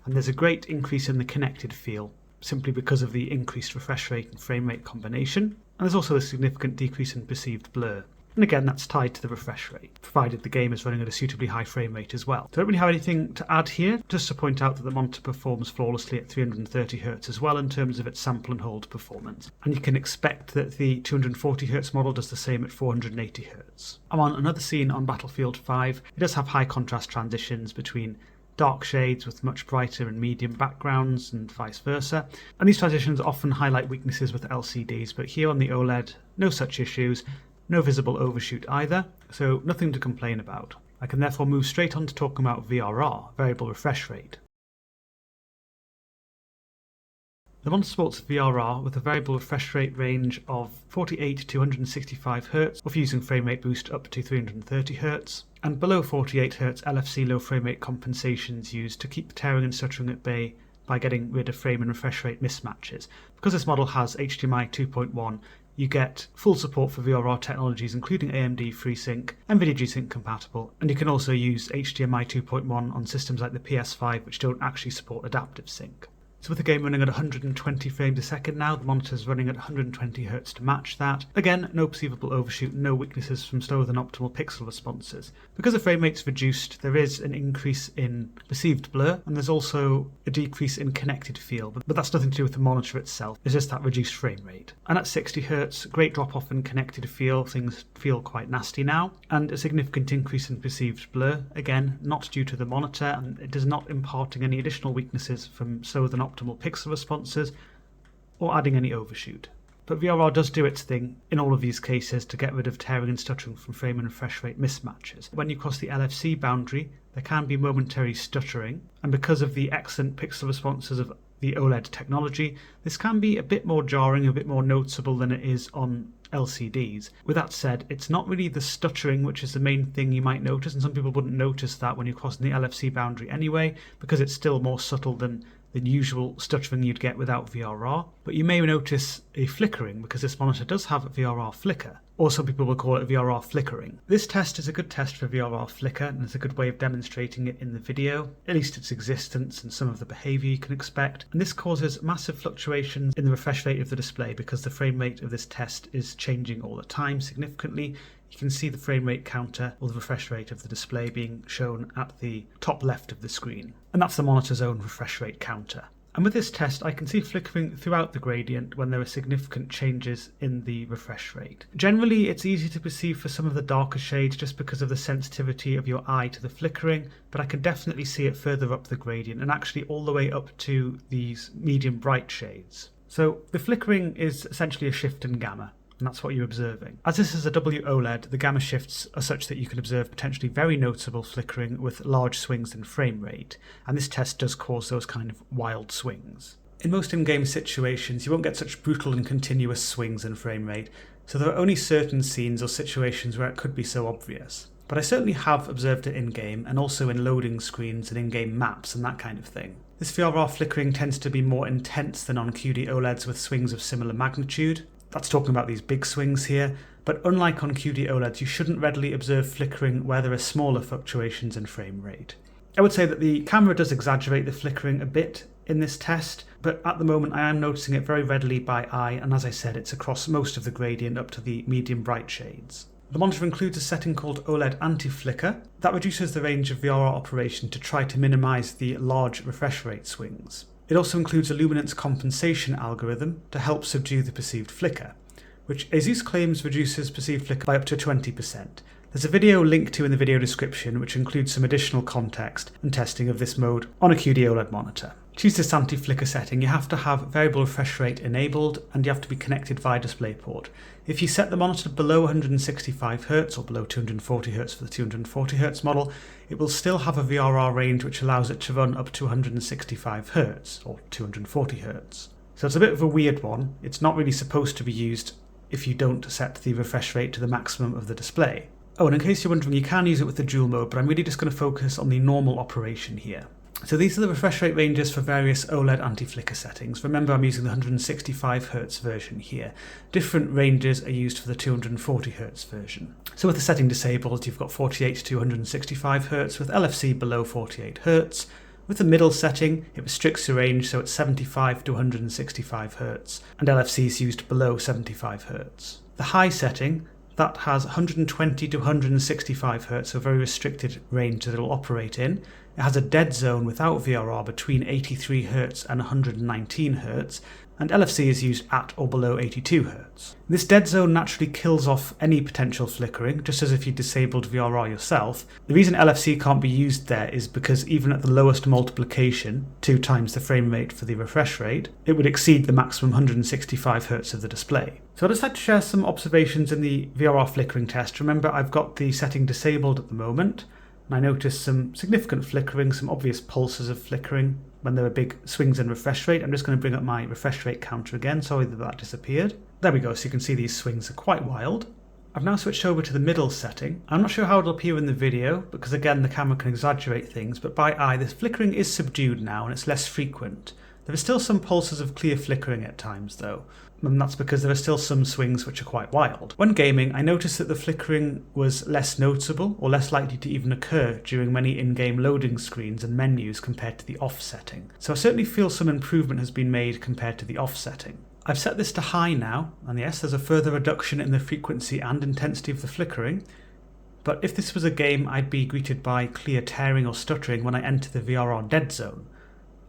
And there's a great increase in the connected feel, simply because of the increased refresh rate and frame rate combination, and there's also a significant decrease in perceived blur. And again, that's tied to the refresh rate, provided the game is running at a suitably high frame rate as well. So I don't really have anything to add here, just to point out that the monitor performs flawlessly at 330Hz as well in terms of its sample and hold performance. And you can expect that the 240Hz model does the same at 480Hz. I'm on another scene on Battlefield 5. It does have high contrast transitions between dark shades with much brighter and medium backgrounds and vice versa. And these transitions often highlight weaknesses with LCDs, but here on the OLED, no such issues, no visible overshoot either, so nothing to complain about. I can therefore move straight on to talking about VRR, variable refresh rate. The monitor supports VRR with a variable refresh rate range of 48 to 165 Hz, or using frame rate boost up to 330 Hz, and below 48 Hz LFC low frame rate compensations used to keep tearing and stuttering at bay by getting rid of frame and refresh rate mismatches. Because this model has HDMI 2.1, you get full support for VRR technologies including AMD FreeSync, NVIDIA G-Sync compatible, and you can also use HDMI 2.1 on systems like the PS5 which don't actually support adaptive sync. So with the game running at 120 frames a second now, the monitor is running at 120 Hz to match that. Again, no perceivable overshoot, no weaknesses from slower than optimal pixel responses. Because the frame rate's reduced, there is an increase in perceived blur, and there's also a decrease in connected feel, but that's nothing to do with the monitor itself, it's just that reduced frame rate. And at 60 Hz, great drop off in connected feel, things feel quite nasty now, and a significant increase in perceived blur, again, not due to the monitor, and it is not imparting any additional weaknesses from slower than optimal pixel responses or adding any overshoot. But VRR does do its thing in all of these cases to get rid of tearing and stuttering from frame and refresh rate mismatches. When you cross the LFC boundary, there can be momentary stuttering, and because of the excellent pixel responses of the OLED technology, this can be a bit more jarring, a bit more noticeable than it is on LCDs. With that said, it's not really the stuttering which is the main thing you might notice, and some people wouldn't notice that when you're crossing the LFC boundary anyway, because it's still more subtle than the usual stuttering you'd get without VRR. But you may notice a flickering because this monitor does have a VRR flicker, or some people will call it VRR flickering. This test is a good test for VRR flicker, and it's a good way of demonstrating it in the video, at least its existence and some of the behaviour you can expect. And this causes massive fluctuations in the refresh rate of the display because the frame rate of this test is changing all the time significantly. You can see the frame rate counter or the refresh rate of the display being shown at the top left of the screen. And that's the monitor's own refresh rate counter. And with this test, I can see flickering throughout the gradient when there are significant changes in the refresh rate. Generally, it's easy to perceive for some of the darker shades just because of the sensitivity of your eye to the flickering, but I can definitely see it further up the gradient and actually all the way up to these medium bright shades. So the flickering is essentially a shift in gamma, and that's what you're observing. As this is a WOLED, the gamma shifts are such that you can observe potentially very noticeable flickering with large swings in frame rate, and this test does cause those kind of wild swings. In most in-game situations, you won't get such brutal and continuous swings in frame rate, so there are only certain scenes or situations where it could be so obvious. But I certainly have observed it in-game, and also in loading screens and in-game maps and that kind of thing. This VRR flickering tends to be more intense than on QD-OLEDs with swings of similar magnitude. That's talking about these big swings here, but unlike on QD-OLEDs, you shouldn't readily observe flickering where there are smaller fluctuations in frame rate. I would say that the camera does exaggerate the flickering a bit in this test, but at the moment I am noticing it very readily by eye, and as I said, it's across most of the gradient up to the medium bright shades. The monitor includes a setting called OLED Anti-Flicker that reduces the range of VRR operation to try to minimise the large refresh rate swings. It also includes a luminance compensation algorithm to help subdue the perceived flicker, which ASUS claims reduces perceived flicker by up to 20%. There's a video linked to in the video description which includes some additional context and testing of this mode on a QD-OLED monitor. To use this anti-flicker setting, you have to have variable refresh rate enabled and you have to be connected via DisplayPort. If you set the monitor below 165 Hz or below 240 Hz for the 240 Hz model, it will still have a VRR range which allows it to run up to 165 Hz or 240 Hz. So it's a bit of a weird one. It's not really supposed to be used if you don't set the refresh rate to the maximum of the display. Oh, and in case you're wondering, you can use it with the dual mode, but I'm really just going to focus on the normal operation here. So these are the refresh rate ranges for various OLED anti-flicker settings. Remember, I'm using the 165 Hz version here. Different ranges are used for the 240 Hz version. So with the setting disabled, you've got 48 to 165 Hz with LFC below 48 Hz. With the middle setting, it restricts the range, so it's 75 to 165 Hz, and LFC is used below 75 Hz. The high setting That has 120 to 165 Hz, so a very restricted range that it will operate in. It has a dead zone without VRR between 83 Hz and 119 Hz, and LFC is used at or below 82 Hz. This dead zone naturally kills off any potential flickering, just as if you disabled VRR yourself. The reason LFC can't be used there is because even at the lowest multiplication, 2 times the frame rate for the refresh rate, it would exceed the maximum 165 Hz of the display. So I'd just like to share some observations in the VRR flickering test. Remember, I've got the setting disabled at the moment, and I noticed some significant flickering, some obvious pulses of flickering when there were big swings in refresh rate. I'm just going to bring up my refresh rate counter again. Sorry that disappeared. There we go, so you can see these swings are quite wild. I've now switched over to the middle setting. I'm not sure how it'll appear in the video, because again the camera can exaggerate things, but by eye this flickering is subdued now and it's less frequent. There are still some pulses of clear flickering at times though, and that's because there are still some swings which are quite wild. When gaming, I noticed that the flickering was less noticeable or less likely to even occur during many in-game loading screens and menus compared to the off setting. So I certainly feel some improvement has been made compared to the off setting. I've set this to high now, and yes, there's a further reduction in the frequency and intensity of the flickering, but if this was a game, I'd be greeted by clear tearing or stuttering when I enter the VRR dead zone.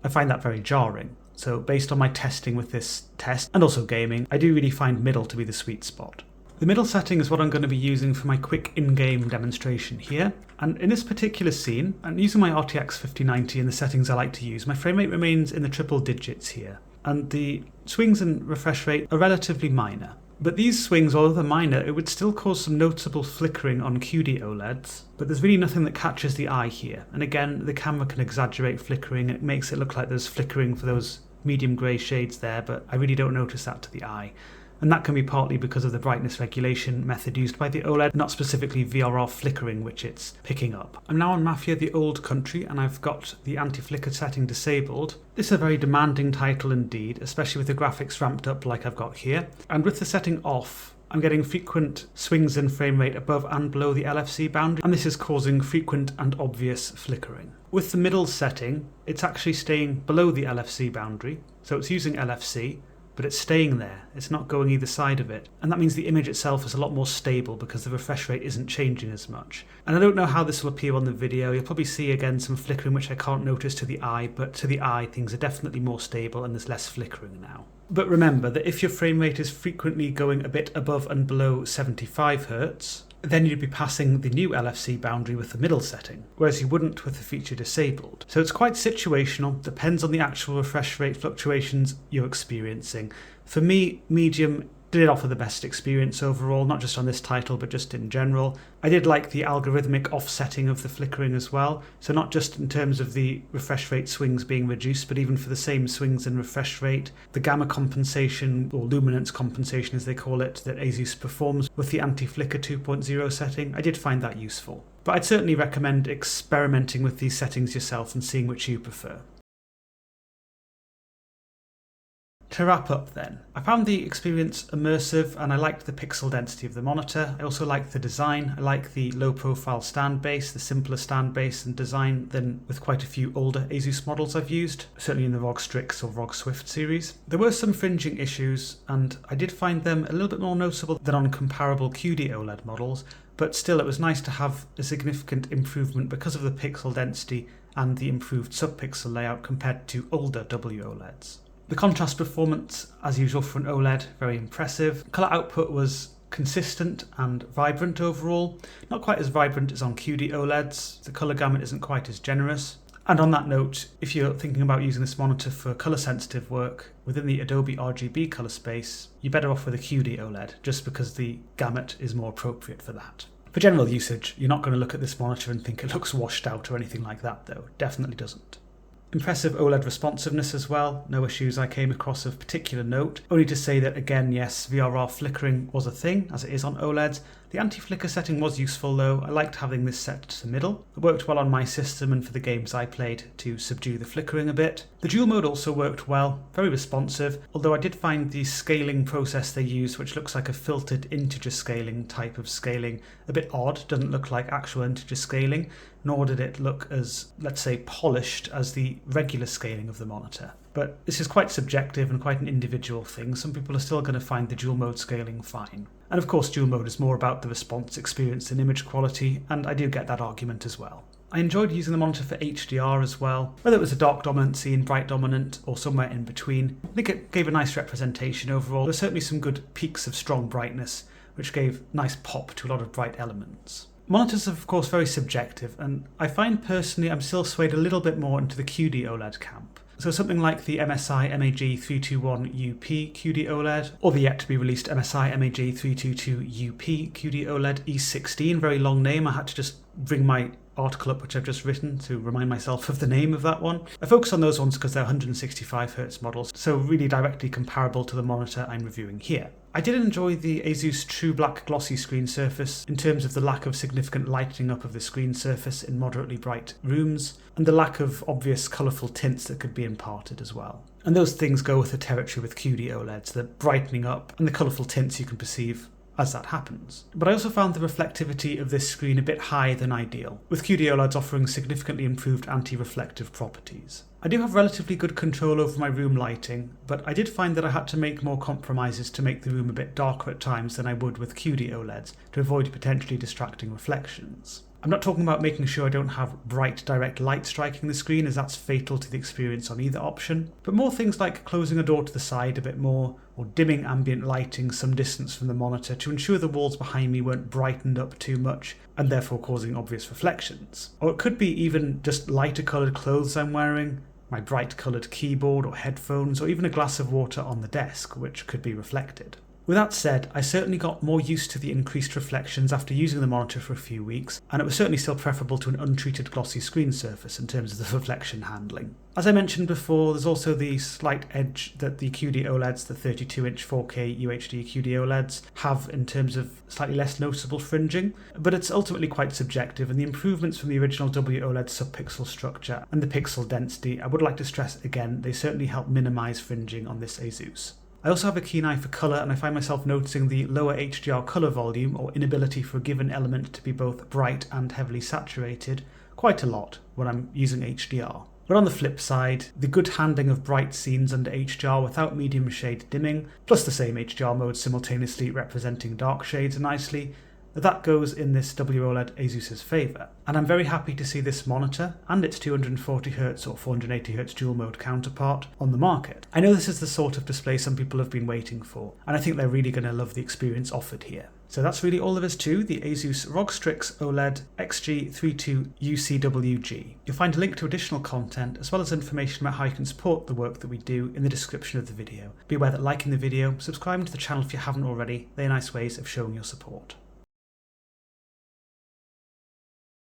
I find that very jarring. So based on my testing with this test, and also gaming, I do really find middle to be the sweet spot. The middle setting is what I'm going to be using for my quick in-game demonstration here. And in this particular scene, and using my RTX 5090 in the settings I like to use, my frame rate remains in the triple digits here. And the swings in refresh rate are relatively minor. But these swings, although they're minor, it would still cause some noticeable flickering on QD-OLEDs, but there's really nothing that catches the eye here. And again, the camera can exaggerate flickering, it makes it look like there's flickering for those medium grey shades there, but I really don't notice that to the eye. And that can be partly because of the brightness regulation method used by the OLED, not specifically VRR flickering, which it's picking up. I'm now on Mafia the Old Country, and I've got the anti-flicker setting disabled. This is a very demanding title indeed, especially with the graphics ramped up like I've got here. And with the setting off, I'm getting frequent swings in frame rate above and below the LFC boundary, and this is causing frequent and obvious flickering. With the middle setting, it's actually staying below the LFC boundary, so it's using LFC, but it's staying there, it's not going either side of it. And that means the image itself is a lot more stable because the refresh rate isn't changing as much. And I don't know how this will appear on the video, you'll probably see again some flickering which I can't notice to the eye, but to the eye things are definitely more stable and there's less flickering now. But remember that if your frame rate is frequently going a bit above and below 75 Hz, then you'd be passing the new LFC boundary with the middle setting, whereas you wouldn't with the feature disabled. So it's quite situational, depends on the actual refresh rate fluctuations you're experiencing. For me, medium did offer the best experience overall, not just on this title, but just in general. I did like the algorithmic offsetting of the flickering as well, so not just in terms of the refresh rate swings being reduced, but even for the same swings in refresh rate, the gamma compensation, or luminance compensation as they call it, that ASUS performs with the Anti-Flicker 2.0 setting, I did find that useful. But I'd certainly recommend experimenting with these settings yourself and seeing which you prefer. To wrap up then, I found the experience immersive and I liked the pixel density of the monitor. I also liked the design. I like the low profile stand base, the simpler stand base and design than with quite a few older ASUS models I've used, certainly in the ROG Strix or ROG Swift series. There were some fringing issues and I did find them a little bit more noticeable than on comparable QD-OLED models, but still it was nice to have a significant improvement because of the pixel density and the improved subpixel layout compared to older WOLEDs. The contrast performance, as usual for an OLED, very impressive. Colour output was consistent and vibrant overall. Not quite as vibrant as on QD-OLEDs, the colour gamut isn't quite as generous. And on that note, if you're thinking about using this monitor for colour sensitive work within the Adobe RGB colour space, you're better off with a QD-OLED, just because the gamut is more appropriate for that. For general usage, you're not going to look at this monitor and think it looks washed out or anything like that though, definitely doesn't. Impressive OLED responsiveness as well, no issues I came across of particular note. Only to say that again, yes, VRR flickering was a thing, as it is on OLEDs. The anti-flicker setting was useful though, I liked having this set to middle. It worked well on my system and for the games I played to subdue the flickering a bit. The dual mode also worked well, very responsive, although I did find the scaling process they used, which looks like a filtered integer scaling type of scaling, a bit odd, doesn't look like actual integer scaling, nor did it look as, let's say, polished as the regular scaling of the monitor. but this is quite subjective and quite an individual thing. Some people are still going to find the dual mode scaling fine. And of course dual mode is more about the response experience than image quality, and I do get that argument as well. I enjoyed using the monitor for HDR as well, whether it was a dark dominant scene, bright dominant, or somewhere in between. I think it gave a nice representation overall. There's certainly some good peaks of strong brightness, which gave nice pop to a lot of bright elements. Monitors are of course very subjective, and I find personally I'm still swayed a little bit more into the QD-OLED camp. So something like the MSI MAG321UP QD-OLED, or the yet to be released MSI MAG322UP QD-OLED E16, very long name, I had to just bring my article up which I've just written to remind myself of the name of that one. I focus on those ones because they're 165Hz models, so really directly comparable to the monitor I'm reviewing here. I did enjoy the ASUS TrueBlack glossy screen surface in terms of the lack of significant lightening up of the screen surface in moderately bright rooms, and the lack of obvious colourful tints that could be imparted as well. And those things go with the territory with QD-OLEDs, the brightening up and the colourful tints you can perceive as that happens. But I also found the reflectivity of this screen a bit higher than ideal, with QD-OLEDs offering significantly improved anti-reflective properties. I do have relatively good control over my room lighting, but I did find that I had to make more compromises to make the room a bit darker at times than I would with QD-OLEDs to avoid potentially distracting reflections. I'm not talking about making sure I don't have bright direct light striking the screen, as that's fatal to the experience on either option, but more things like closing a door to the side a bit more, or dimming ambient lighting some distance from the monitor to ensure the walls behind me weren't brightened up too much and therefore causing obvious reflections. Or it could be even just lighter coloured clothes I'm wearing, my bright coloured keyboard or headphones, or even a glass of water on the desk, which could be reflected. With that said, I certainly got more used to the increased reflections after using the monitor for a few weeks, and it was certainly still preferable to an untreated glossy screen surface in terms of the reflection handling. As I mentioned before, there's also the slight edge that the QD-OLEDs, the 32-inch 4K UHD QD-OLEDs, have in terms of slightly less noticeable fringing, but it's ultimately quite subjective, and the improvements from the original WOLED subpixel structure and the pixel density, I would like to stress again, they certainly help minimise fringing on this ASUS. I also have a keen eye for colour, and I find myself noticing the lower HDR colour volume, or inability for a given element to be both bright and heavily saturated, quite a lot when I'm using HDR. But on the flip side, the good handling of bright scenes under HDR without medium shade dimming, plus the same HDR mode simultaneously representing dark shades nicely, that goes in this WOLED ASUS's favour. And I'm very happy to see this monitor and its 240Hz or 480Hz dual mode counterpart on the market. I know this is the sort of display some people have been waiting for, and I think they're really going to love the experience offered here. So that's really all there is to the ASUS ROG Strix OLED XG32UCWG. You'll find a link to additional content as well as information about how you can support the work that we do in the description of the video. Be aware that liking the video, subscribing to the channel if you haven't already, they're nice ways of showing your support.